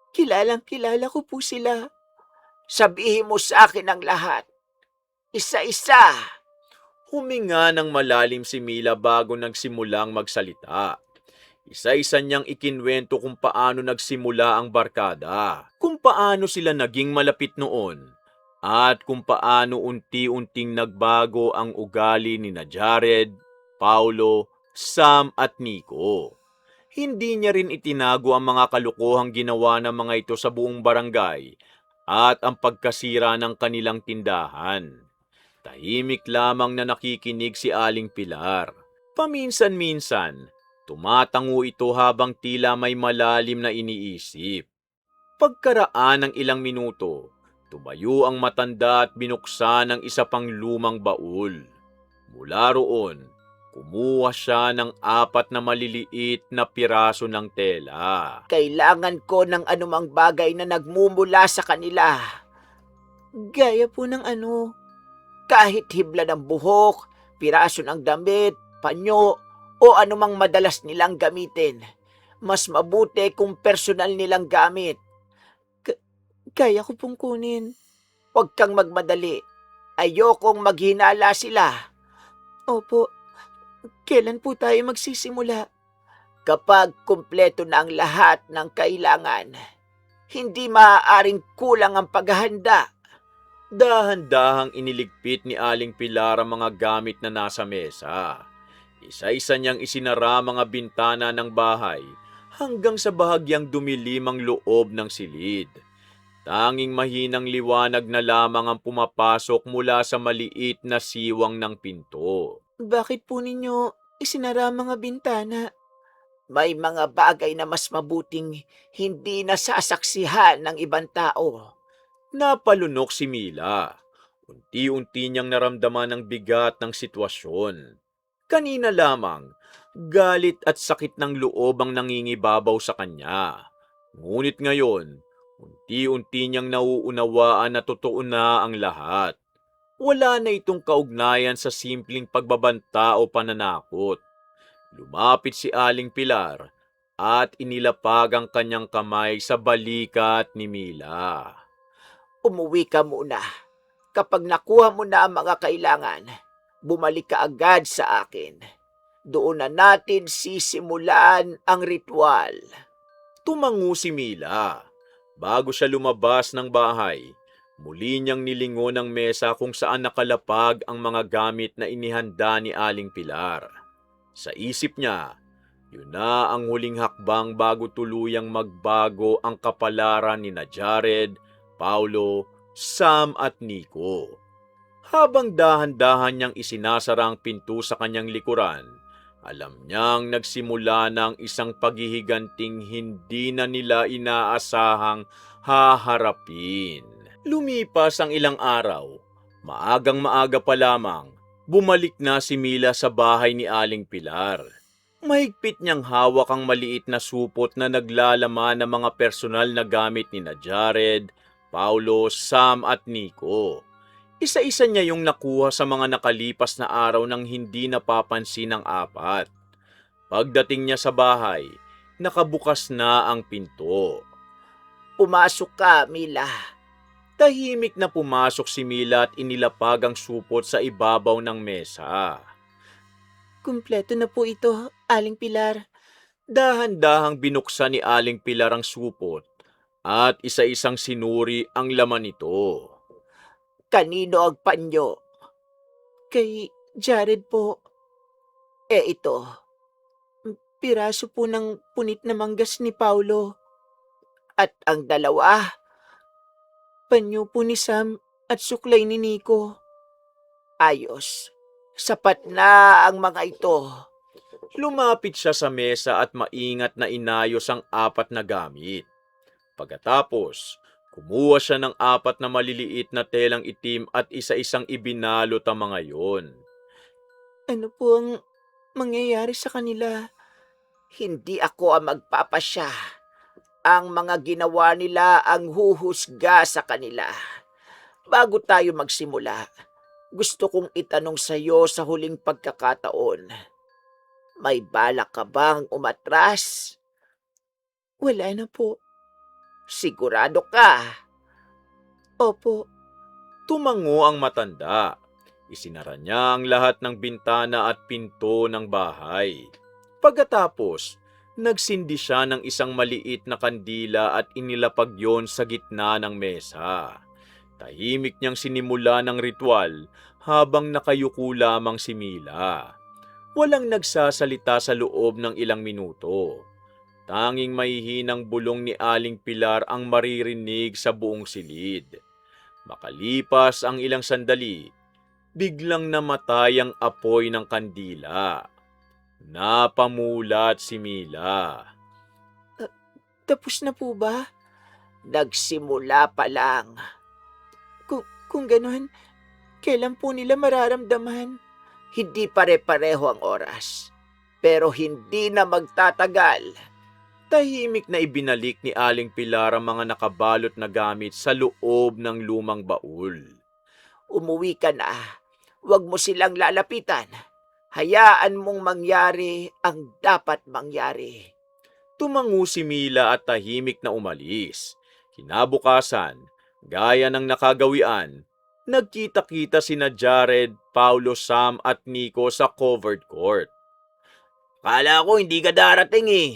kilala ko po sila. Sabihin mo sa akin ang lahat. Isa-isa. Huminga ng malalim si Mila bago nagsimulang magsalita. Isa-isa niyang ikinwento kung paano nagsimula ang barkada, kung paano sila naging malapit noon, at kung paano unti-unting nagbago ang ugali ni Jared, Paulo, Sam at Nico. Hindi niya rin itinago ang mga kalukuhang ginawa ng mga ito sa buong barangay at ang pagkasira ng kanilang tindahan. Tahimik lamang na nakikinig si Aling Pilar. Paminsan-minsan, tumatango ito habang tila may malalim na iniisip. Pagkaraan ng ilang minuto, tumayo ang matanda at binuksan ang isa pang lumang baul. Mula roon, kumuha siya ng 4 na maliliit na piraso ng tela. Kailangan ko ng anumang bagay na nagmumula sa kanila. Gaya po ng ano? Kahit hibla ng buhok, piraso ng damit, panyo, o anumang madalas nilang gamitin. Mas mabuti kung personal nilang gamit. Kaya ko pong kunin. Huwag kang magmadali. Ayokong maghinala sila. Opo. Kailan po tayo magsisimula? Kapag kumpleto na ang lahat ng kailangan, hindi maaaring kulang ang paghahanda. Dahan-dahang iniligpit ni Aling Pilar ang mga gamit na nasa mesa. Isa-isa niyang isinara mga bintana ng bahay hanggang sa bahagyang dumilim ang loob ng silid. Tanging mahinang liwanag na lamang ang pumapasok mula sa maliit na siwang ng pinto. Bakit po ninyo isinara ang mga bintana? May mga bagay na mas mabuting hindi nasasaksihan ng ibang tao. Napalunok si Mila. Unti-unti niyang naramdaman ang bigat ng sitwasyon. Kanina lamang, galit at sakit ng loob ang nangingibabaw sa kanya. Ngunit ngayon, unti-unti niyang nauunawaan na totoo na ang lahat. Wala na itong kaugnayan sa simpleng pagbabanta o pananakot. Lumapit si Aling Pilar at inilapag ang kanyang kamay sa balikat ni Mila. Umuwi ka muna. Kapag nakuha mo na ang mga kailangan, bumalik ka agad sa akin. Doon na natin sisimulan ang ritual. Tumango si Mila. Bago siya lumabas ng bahay, muli niyang nilingon ang mesa kung saan nakalapag ang mga gamit na inihanda ni Aling Pilar. Sa isip niya, yun na ang huling hakbang bago tuluyang magbago ang kapalaran ni na Jared, Paulo, Sam at Nico. Habang dahan-dahan niyang isinasara ang pinto sa kanyang likuran, alam niyang nagsimula ng isang paghihiganting hindi na nila inaasahang haharapin. Lumipas ang ilang araw, maagang maaga pa lamang, bumalik na si Mila sa bahay ni Aling Pilar. Mahigpit niyang hawak ang maliit na supot na naglalaman ng mga personal na gamit ni na Jared, Paulo, Sam at Nico. Isa-isa niya yung nakuha sa mga nakalipas na araw nang hindi napapansin ng apat. Pagdating niya sa bahay, nakabukas na ang pinto. Pumasok ka, Mila. Tahimik na pumasok si Mila at inilapag ang supot sa ibabaw ng mesa. Kumpleto na po ito, Aling Pilar. Dahan-dahang binuksan ni Aling Pilar ang supot at isa-isang sinuri ang laman nito. Kanino ang panyo? Kay Jared po. Ito. Piraso po ng punit na manggas ni Paulo. At ang dalawa, panyo po ni Sam at suklay ni Nico. Ayos. Sapat na ang mga ito. Lumapit siya sa mesa at maingat na inayos ang apat na gamit. Pagkatapos, kumuha siya ng apat na maliliit na telang itim at isa-isang ibinalot ang mga yon. Ano po ang mangyayari sa kanila? Hindi ako ang magpapasya. Ang mga ginawa nila ang huhusga sa kanila. Bago tayo magsimula, gusto kong itanong sa iyo sa huling pagkakataon. May balak ka bang umatras? Wala na po. Sigurado ka? Opo. Tumango ang matanda. Isinara niya ang lahat ng bintana at pinto ng bahay. Pagkatapos, nagsindi siya ng isang maliit na kandila at inilapag yon sa gitna ng mesa. Tahimik niyang sinimula ng ritual habang nakayuko lamang si Mila. Walang nagsasalita sa loob ng ilang minuto. Tanging mahihinang bulong ni Aling Pilar ang maririnig sa buong silid. Makalipas ang ilang sandali, biglang namatay ang apoy ng kandila. Napamulat si Mila. Tapos na po ba? Nagsimula pa lang. Kung ganun, kailan po nila mararamdaman? Hindi pare-pareho ang oras. Pero hindi na magtatagal. Tahimik na ibinalik ni Aling Pilar ang mga nakabalot na gamit sa loob ng lumang baul. Umuwi ka na. Huwag mo silang lalapitan. Hayaan mong mangyari ang dapat mangyari. Tumango si Mila at tahimik na umalis. Kinabukasan, gaya ng nakagawian, nagkita-kita sina Jared, Paulo, Sam at Nico sa covered court. Kala ko hindi ka darating eh.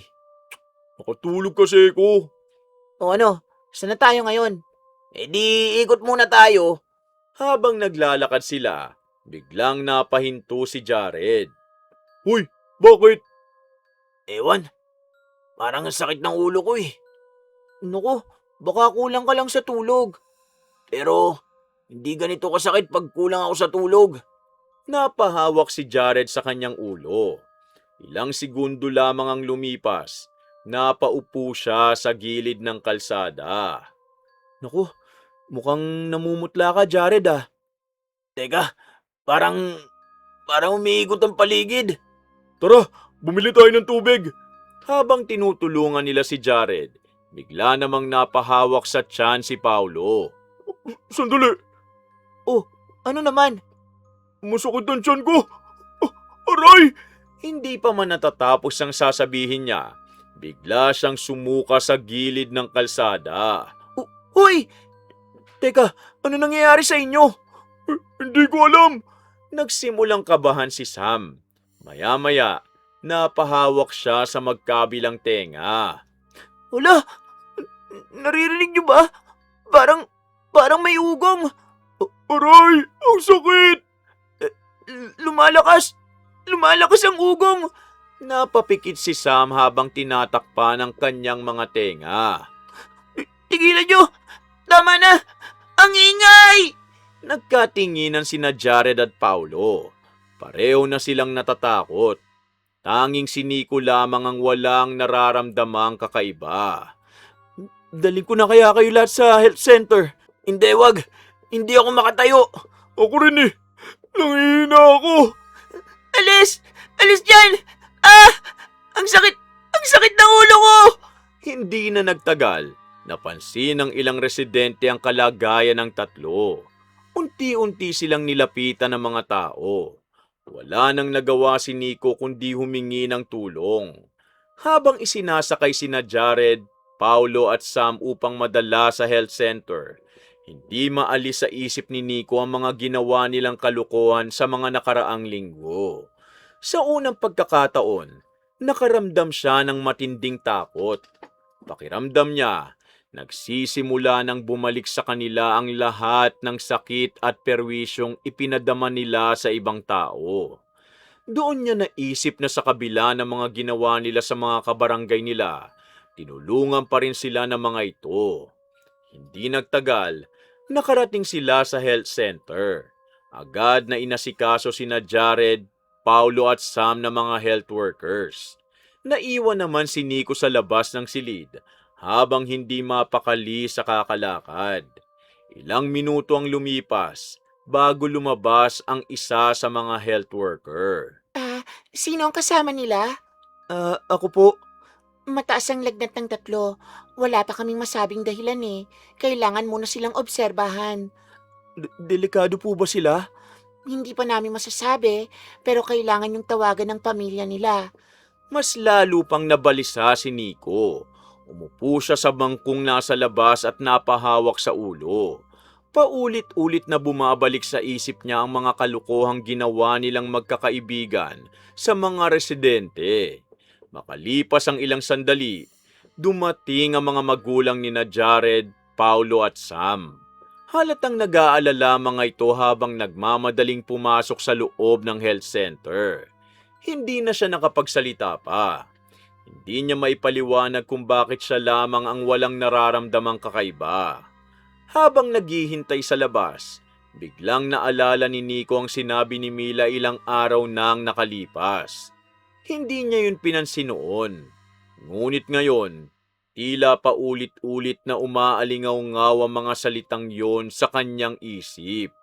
Nakatulog kasi ko. O ano, saan na tayo ngayon? Eh di ikot muna tayo. Habang naglalakad sila, biglang napahinto si Jared. Hoy, bakit? Ewan, parang ang sakit ng ulo ko eh. Naku, baka kulang ka lang sa tulog. Pero hindi ganito kasakit pag kulang ako sa tulog. Napahawak si Jared sa kanyang ulo. Ilang segundo lamang ang lumipas, napaupo siya sa gilid ng kalsada. Naku, mukhang namumutla ka, Jared ah. Teka, parang umiikot ang paligid. Tara, bumili tayo ng tubig. Habang tinutulungan nila si Jared, bigla namang napahawak sa tiyan si Paulo. Sandali, Oh, ano naman? masakit ang tiyan ko. Aray! Hindi pa man natatapos ang sasabihin niya, bigla siyang sumuka sa gilid ng kalsada. Hoy! Teka, ano nangyayari sa inyo? Hindi ko alam. Nagsimulang kabahan si Sam. Maya-maya, napahawak siya sa magkabilang tenga. Wala, naririnig niyo ba? Parang may ugong. Aray! Ang sakit! Lumalakas! Lumalakas ang ugong! Napapikit si Sam habang tinatakpan ang kanyang mga tenga. Tigilan niyo! Tama na! Ang ingay! Nagkatinginan sina Jared at Paulo. Pareho na silang natatakot. Tanging si Nico lamang ang walang nararamdamang kakaiba. Daling ko na kaya kayo lahat sa health center. Hindi, wag. Hindi ako makatayo. Ako rin eh. Nangihina ako. Alis! Alis dyan! Ah! Ang sakit! Ang sakit ng ulo ko! Hindi na nagtagal. Napansin ng ilang residente ang kalagayan ng tatlo. Unti-unti silang nilapitan ng mga tao. Wala nang nagawa si Nico kundi humingi ng tulong. Habang isinasakay sina Jared, Paulo at Sam upang madala sa health center, hindi maalis sa isip ni Nico ang mga ginawa nilang kalukuhan sa mga nakaraang linggo. Sa unang pagkakataon, nakaramdam siya ng matinding takot. Pakiramdam niya, nagsisimula nang bumalik sa kanila ang lahat ng sakit at perwisyong ipinadama nila sa ibang tao. Doon niya naisip na sa kabila ng mga ginawa nila sa mga kabarangay nila, tinulungan pa rin sila ng mga ito. Hindi nagtagal, nakarating sila sa health center. Agad na inasikaso sina Jared, Paulo at Sam na mga health workers. Naiwan naman si Nico sa labas ng silid habang hindi mapakali sa kakalakad. Ilang minuto ang lumipas bago lumabas ang isa sa mga health worker. Sino ang kasama nila? Ako po. Mataas ang lagnat ng tatlo. Wala pa kaming masabing dahilan eh. Kailangan muna silang obserbahan. Delikado po ba sila? Hindi pa namin masasabi, pero kailangan yung tawagan ng pamilya nila. Mas lalo pang nabalisa si Nico. Umupo siya sa bangkong nasa labas at napahawak sa ulo. Paulit-ulit na bumabalik sa isip niya ang mga kalukuhang ginawa nilang magkakaibigan sa mga residente. Makalipas ang ilang sandali, dumating ang mga magulang ni Jared, Paulo at Sam. Halatang nag-aalala mga ito habang nagmamadaling pumasok sa loob ng health center. Hindi na siya nakapagsalita pa. Hindi niya maipaliwanag kung bakit siya lamang ang walang nararamdamang kakaiba. Habang naghihintay sa labas, biglang naalala ni Nico ang sinabi ni Mila ilang araw nang nakalipas. Hindi niya yun pinansin noon. Ngunit ngayon, tila paulit-ulit na umaalingaw-ngaw ang mga salitang yon sa kanyang isip.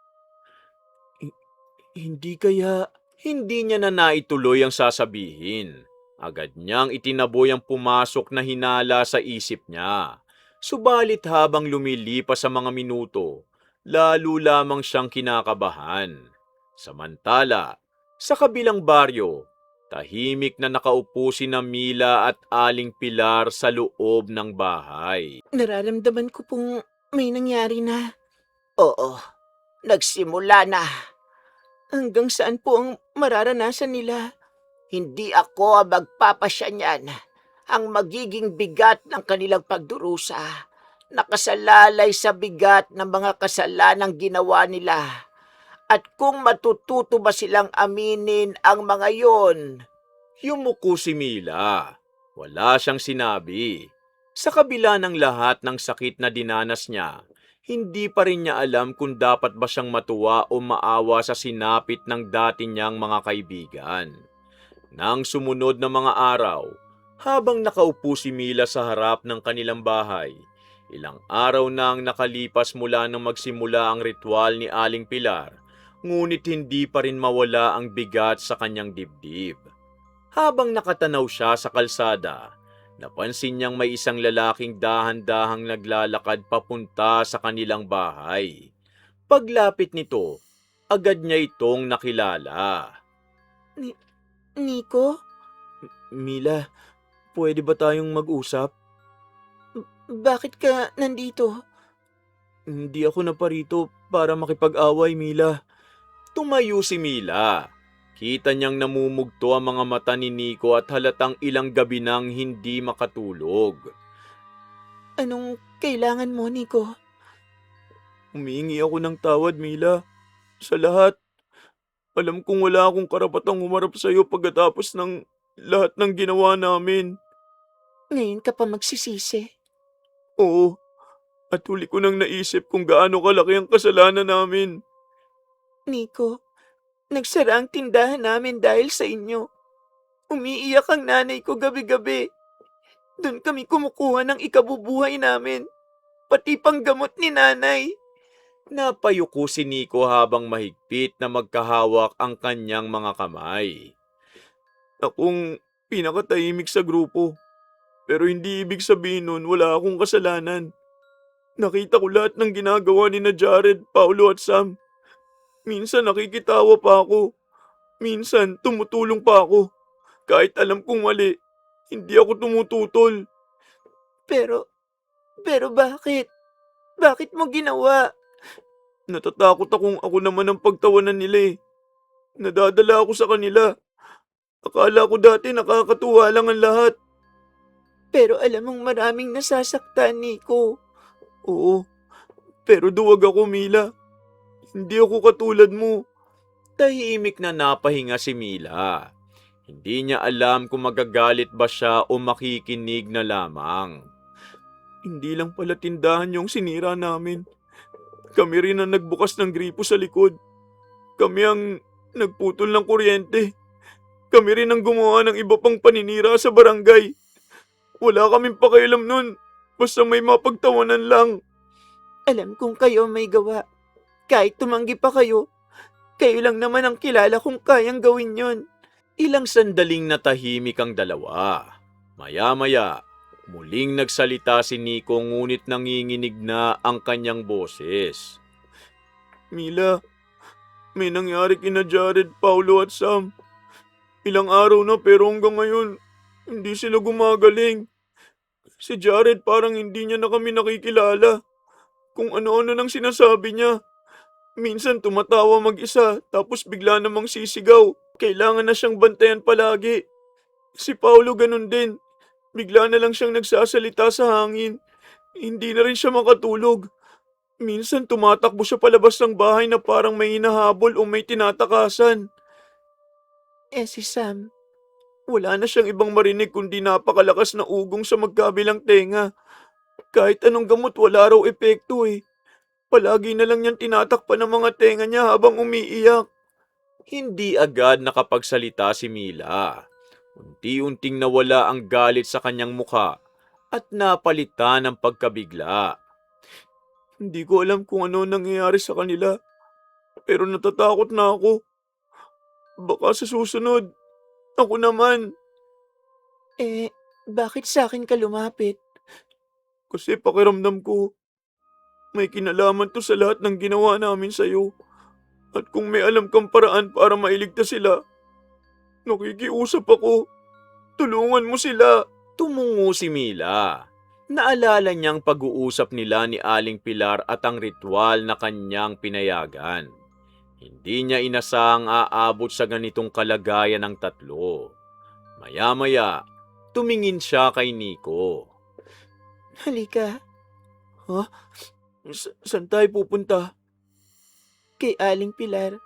Hindi kaya... Hindi niya na naituloy ang sasabihin. Agad niyang itinaboy ang pumasok na hinala sa isip niya. Subalit habang lumilipas sa mga minuto, lalo lamang siyang kinakabahan. Samantala, sa kabilang baryo, tahimik na nakaupo sina Mila at Aling Pilar sa loob ng bahay. Nararamdaman ko pong may nangyari na. Oo, nagsimula na. Hanggang saan po ang mararanasan nila? Hindi ako ang magpapasya niyan. Ang magiging bigat ng kanilang pagdurusa. Nakasalalay sa bigat ng mga kasalanang ginawa nila. At kung matututo ba silang aminin ang mga yon? Yumuko si Mila. Wala siyang sinabi. Sa kabila ng lahat ng sakit na dinanas niya, hindi pa rin niya alam kung dapat ba siyang matuwa o maawa sa sinapit ng dati niyang mga kaibigan. Nang sumunod na mga araw, habang nakaupo si Mila sa harap ng kanilang bahay, ilang araw nang nakalipas mula nang magsimula ang ritual ni Aling Pilar, ngunit hindi pa rin mawala ang bigat sa kanyang dibdib. Habang nakatanaw siya sa kalsada, napansin niyang may isang lalaking dahan-dahang naglalakad papunta sa kanilang bahay. Paglapit nito, agad niya itong nakilala. Nico? Mila, pwede ba tayong mag-usap? Bakit ka nandito? Hindi ako naparito para makipag-away, Mila. Tumayo si Mila. Kita niyang namumugto ang mga mata ni Nico at halatang ilang gabi nang hindi makatulog. Anong kailangan mo, Nico? Humihingi ako ng tawad, Mila. Sa lahat. Alam kong wala akong karapatang humarap sa'yo pagkatapos ng lahat ng ginawa namin. Ngayon ka pa magsisisi. Oo. At huli ko nang naisip kung gaano kalaki ang kasalanan namin. Nico, nagsara ang tindahan namin dahil sa inyo. Umiiyak ang nanay ko gabi-gabi. Doon kami kumukuha ng ikabubuhay namin. Pati pang gamot ni nanay. Napayuko si Nico habang mahigpit na magkahawak ang kanyang mga kamay. Akong pinakatahimik sa grupo. Pero hindi ibig sabihin nun wala akong kasalanan. Nakita ko lahat ng ginagawa ni na Jared, Paulo at Sam. Minsan nakikitawa pa ako. Minsan tumutulong pa ako. Kahit alam kong mali, hindi ako tumututol. Pero bakit? Bakit mo ginawa? Natatakot akong ako naman ang pagtawanan nila eh. Nadadala ako sa kanila. Akala ko dati nakakatuwa lang ang lahat. Pero alam mong maraming nasasaktan, Nico. Oo, pero duwag ako, Mila. Hindi ako katulad mo. Tahimik na napahinga si Mila. Hindi niya alam kung magagalit ba siya o makikinig na lamang. Hindi lang pala tindahan yung sinira namin. Kami rin ang nagbukas ng gripo sa likod. Kami ang nagputol ng kuryente. Kami rin ang gumawa ng iba pang paninira sa barangay. Wala kaming pakialam nun. Basta may mapagtawanan lang. Alam kong kayo may gawa. Kahit tumanggi pa kayo, kayo lang naman ang kilala kung kayang gawin yon. Ilang sandaling natahimik ang dalawa. Maya-maya, muling nagsalita si Nico ngunit nanginginig na ang kanyang boses. Mila, may nangyari kina Jared, Paulo at Sam. Ilang araw na pero hanggang ngayon, hindi sila gumagaling. Si Jared parang hindi niya na kami nakikilala. Kung ano-ano nang sinasabi niya. Minsan tumatawa mag-isa tapos bigla namang sisigaw. Kailangan na siyang bantayan palagi. Si Paulo ganun din. Bigla na lang siyang nagsasalita sa hangin. Hindi na rin siya makatulog. Minsan tumatakbo siya palabas ng bahay na parang may hinahabol o may tinatakasan. Si Sam, Wala na siyang ibang marinig kundi napakalakas na ugong sa magkabilang tenga. Kahit anong gamot wala raw epekto eh. Palagi na lang niyang tinatakpan ng mga tenga niya habang umiiyak. Hindi agad nakapagsalita si Mila. Unti-unting nawala ang galit sa kanyang mukha at napalitan ng pagkabigla. Hindi ko alam kung ano nangyayari sa kanila. Pero natatakot na ako. Baka sa susunod, ako naman. bakit sa akin ka lumapit? Kasi pakiramdam ko, may kinalaman to sa lahat ng ginawa namin sa'yo. At kung may alam kang paraan para mailigtas sila, nakikiusap ako. Tulungan mo sila. Tumungo si Mila. Naalala niyang pag-uusap nila ni Aling Pilar at ang ritual na kanyang pinayagan. Hindi niya inasahang aabot sa ganitong kalagayan ng tatlo. Maya-maya, tumingin siya kay Nico. Halika, Saan tayo pupunta? kay Aling Pilar.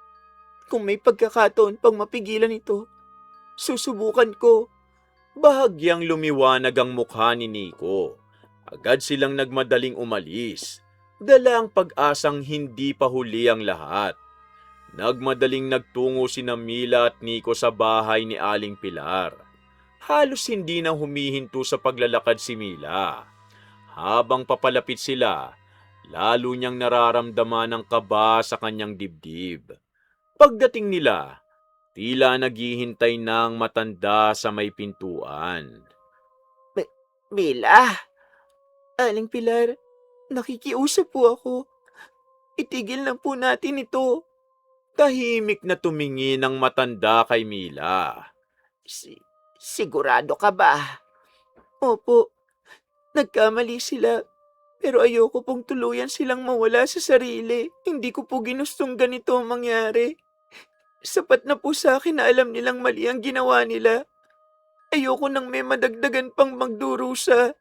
Kung may pagkakataon pang mapigilan ito, susubukan ko. Bahagyang lumiwanag ang mukha ni Nico. Agad silang nagmadaling umalis. Dala ang pag-asang hindi pa huli ang lahat. Nagmadaling nagtungo sina Mila at Nico sa bahay ni Aling Pilar. Halos hindi na humihinto sa paglalakad si Mila. Habang papalapit sila, lalo niyang nararamdaman ang kaba sa kanyang dibdib. Pagdating nila, tila naghihintay ng matanda sa may pintuan. Mila, Aling Pilar, nakikiusap po ako. Itigil na po natin ito. Tahimik na tumingin ang matanda kay Mila. Sigurado ka ba? Opo, nagkamali sila. Pero ayoko pong tuluyan silang mawala sa sarili. Hindi ko po ginustong ganito ang mangyari. Sapat na po sa akin na alam nilang mali ang ginawa nila. Ayoko nang may madagdagan pang magdurusa.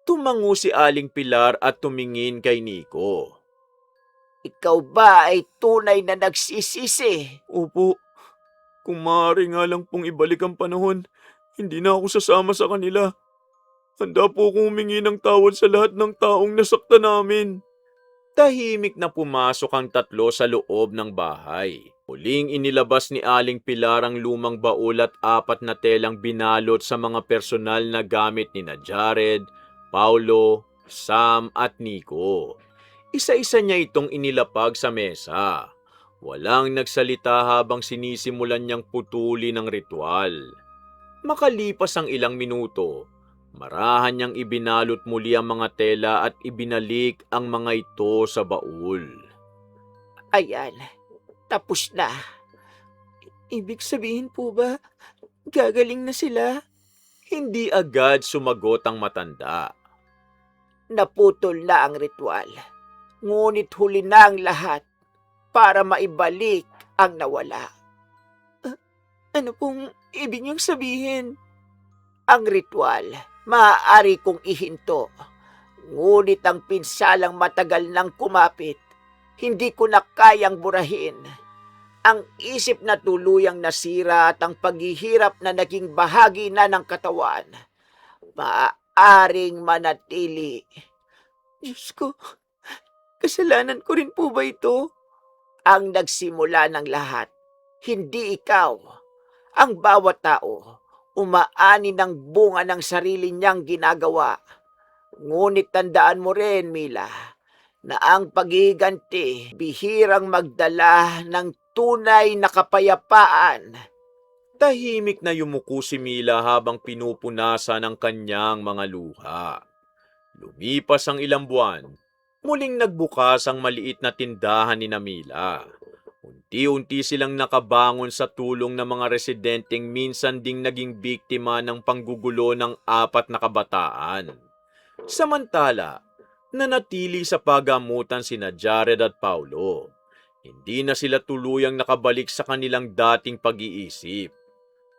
Tumango si Aling Pilar at tumingin kay Nico. Ikaw ba ay tunay na nagsisisi? Opo, kung maaari nga lang pong ibalik ang panahon, hindi na ako sasama sa kanila. Handa po akong humingi ng tawad sa lahat ng taong nasaktan namin. Tahimik na pumasok ang tatlo sa loob ng bahay. Muling inilabas ni Aling Pilar ang lumang baul at 4 na telang binalot sa mga personal na gamit ni Jared, Paulo, Sam at Nico. Isa-isa niya itong inilapag sa mesa. Walang nagsalita habang sinisimulan niyang putulin ang ritual. Makalipas ang ilang minuto, marahan niyang ibinalot muli ang mga tela at ibinalik ang mga ito sa baul. Ayan, tapos na. Ibig sabihin po ba, gagaling na sila? Hindi agad sumagot ang matanda. Naputol na ang ritual. Ngunit huli na ang lahat para maibalik ang nawala. Ano pong ibig niyong sabihin? Ang ritual, maaari kong ihinto. Ngunit ang pinsalang matagal nang kumapit, hindi ko na kayang burahin. Ang isip na tuluyang nasira at ang paghihirap na naging bahagi na ng katawan, maaaring manatili. Diyos ko, kasalanan ko rin po ba ito? Ang nagsimula ng lahat, hindi ikaw. Ang bawat tao, umaani ng bunga ng sarili niyang ginagawa. Ngunit tandaan mo rin, Mila, na ang paghihiganti bihirang magdala ng tunay na kapayapaan. Tahimik na yumuko si Mila habang pinupunasan ang kanyang mga luha. Lumipas ang ilang buwan, muling nagbukas ang maliit na tindahan ni Mila. Unti-unti silang nakabangon sa tulong ng mga residenteng minsan ding naging biktima ng panggugulo ng 4 na kabataan. Samantala, nanatili sa pagamutan sina Jared at Paulo. Hindi na sila tuluyang nakabalik sa kanilang dating pag-iisip.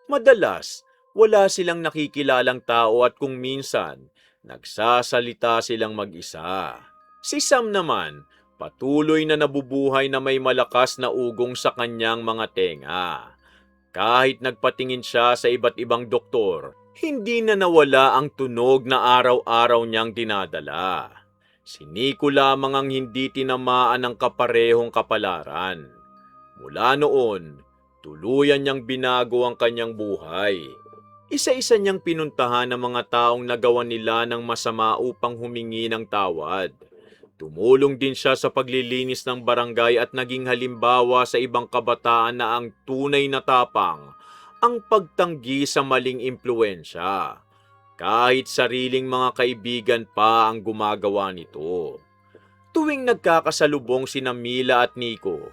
Madalas, wala silang nakikilalang tao at kung minsan, nagsasalita silang mag-isa. Si Sam naman, patuloy na nabubuhay na may malakas na ugong sa kanyang mga tenga. Kahit nagpatingin siya sa iba't ibang doktor, hindi na nawala ang tunog na araw-araw niyang dinadala. Si Nico lamang ang hindi tinamaan ng kaparehong kapalaran. Mula noon, tuluyan niyang binago ang kanyang buhay. Isa-isa niyang pinuntahan ang mga taong nagawa nila ng masama upang humingi ng tawad. Tumulong din siya sa paglilinis ng barangay at naging halimbawa sa ibang kabataan na ang tunay na tapang, ang pagtanggi sa maling impluwensya. Kahit sariling mga kaibigan pa ang gumagawa nito. Tuwing nagkakasalubong sina Mila at Nico,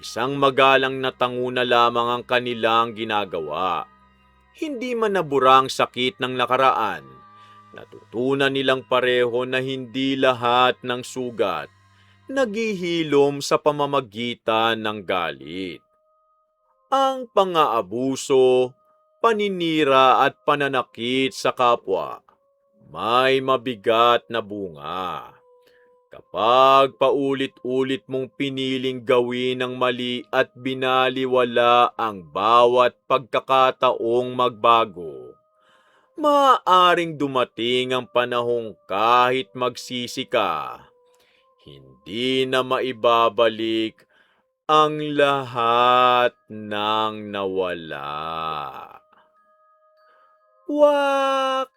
isang magalang na tanguna lamang ang kanilang ginagawa. Hindi man naburang sakit ng nakaraan, natutunan nilang pareho na hindi lahat ng sugat naghihilom sa pamamagitan ng galit. Ang pang-aabuso, paninira at pananakit sa kapwa, may mabigat na bunga. Kapag paulit-ulit mong piniling gawin ang mali at binaliwala ang bawat pagkakataong magbago, maaaring dumating ang panahong kahit magsisi ka, hindi na maibabalik ang lahat ng nawala. Wakas!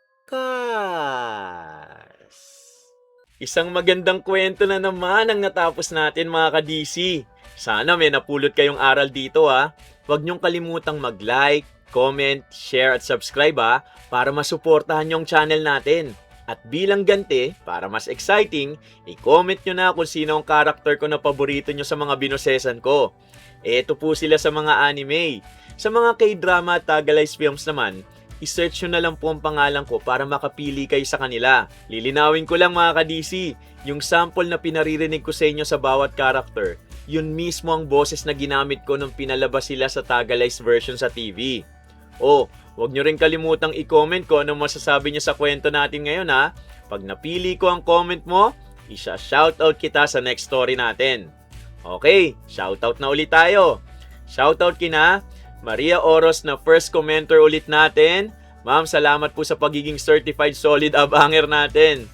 Isang magandang kwento na naman ang natapos natin mga ka-DC. Sana may napulot kayong aral dito ha. Huwag niyong kalimutang mag-like, comment, share at subscribe ha para masuportahan yung channel natin. At bilang ganti, para mas exciting, i-comment nyo na kung sino ang karakter ko na paborito nyo sa mga binosesan ko. Eto po sila sa mga anime. Sa mga K-drama at Tagalized films naman, I-search nyo na lang po ang pangalan ko para makapili kayo sa kanila. Lilinawin ko lang mga ka-DC, yung sample na pinaririnig ko sa inyo sa bawat character, yun mismo ang boses na ginamit ko nung pinalabas sila sa Tagalized version sa TV. Huwag nyo rin kalimutang i-comment ko anong masasabi nyo sa kwento natin ngayon ha. Pag napili ko ang comment mo, isa-shoutout kita sa next story natin. Okay, shoutout na ulit tayo. Shoutout kina Maria Oros na first commenter ulit natin. Ma'am, salamat po sa pagiging certified solid abanger natin.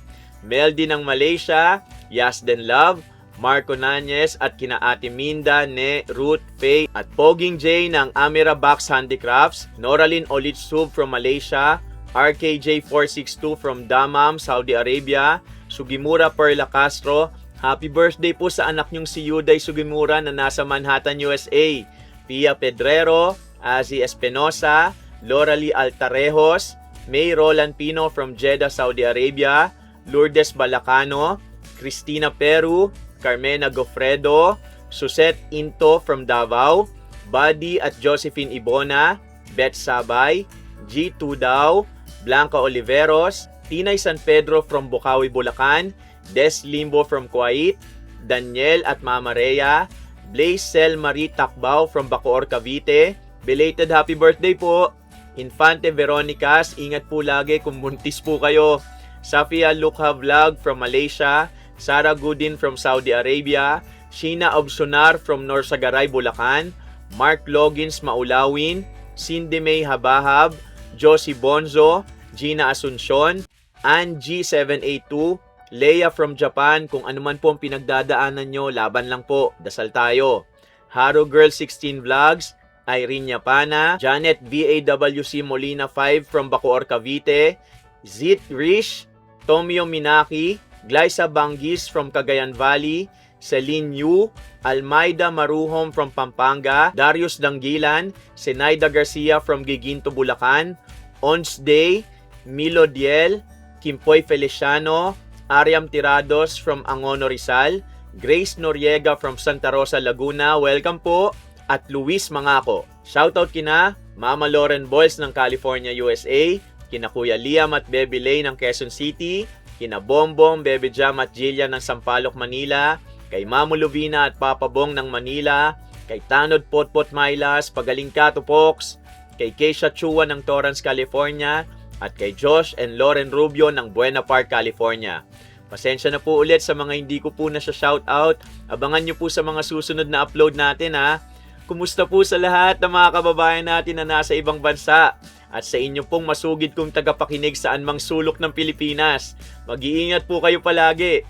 Meldy ng Malaysia, Yasden Love, Marco Nanyes at kina Ate Minda, Ne, Ruth, Faye at Poging J ng Amira Box Handicrafts, Noraline Olitsub from Malaysia, RKJ462 from Dammam, Saudi Arabia, Sugimura Perla Castro. Happy birthday po sa anak niyong si Yuday Sugimura na nasa Manhattan, USA. Pia Pedrero, Azi Espinosa, Loralie Altarejos, May Roland Pino from Jeddah, Saudi Arabia, Lourdes Balacano, Cristina Peru, Carmena Gofredo, Suset Into from Davao, Buddy at Josephine Ibona, Beth Sabay, G. Tudao, Blanca Oliveros, Tinay San Pedro from Bukawi, Bulacan, Des Limbo from Kuwait, Daniel at Mama Rhea, Blaze Sel Marie Takbao from Bacoor, Cavite. Belated happy birthday po. Infante Veronicas, ingat po lagi kung buntis po kayo. Safia Lukha Vlog from Malaysia, Sarah Goodin from Saudi Arabia, Sheena Obsonar from Norsagaray, Bulacan, Mark Logins Maulawin, Cindy May Habahab, Josie Bonzo, Gina Asuncion, Angie 782, Leia from Japan. Kung ano man po ang pinagdadaanan nyo, laban lang po, dasal tayo. Haro Girl 16 Vlogs, Irene Yapana, Janet VAWC Molina 5 from Bacoor, Cavite, Zit Rish, Tomio Minaki, Glyza Banggis from Cagayan Valley, Celine Yu, Almaida Maruhom from Pampanga, Darius Danggilan, Senaida Garcia from Giginto, Bulacan, Ons Day, Milo Diel, Kimpoy Feliciano, Ariam Tirados from Angono, Rizal, Grace Noriega from Santa Rosa, Laguna, welcome po, at Luis Mangako. Shoutout kina Mama Lauren Boyles ng California, USA, kina Kuya Liam at Baby Lay ng Quezon City, kina Bombom, Bebe Jam at Jillian ng Sampaloc, Manila, kay Mamu Lovina at Papa Bong ng Manila, kay Tanod Potpot Mylas, Pagaling ka Tupoks, kay Keisha Chua ng Torrance, California, at kay Josh and Lauren Rubio ng Buena Park, California. Pasensya na po ulit sa mga hindi ko po na siya shoutout. Abangan nyo po sa mga susunod na upload natin ha. Kumusta po sa lahat ng mga kababayan natin na nasa ibang bansa at sa inyo pong masugid kong tagapakinig sa anumang sulok ng Pilipinas. Mag-iingat po kayo palagi.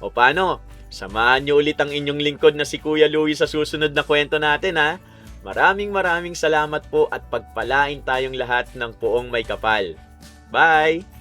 O paano? Samahan nyo ulit ang inyong lingkod na si Kuya Louie sa susunod na kwento natin ha. Maraming salamat po at pagpalain tayong lahat ng poong may kapal. Bye!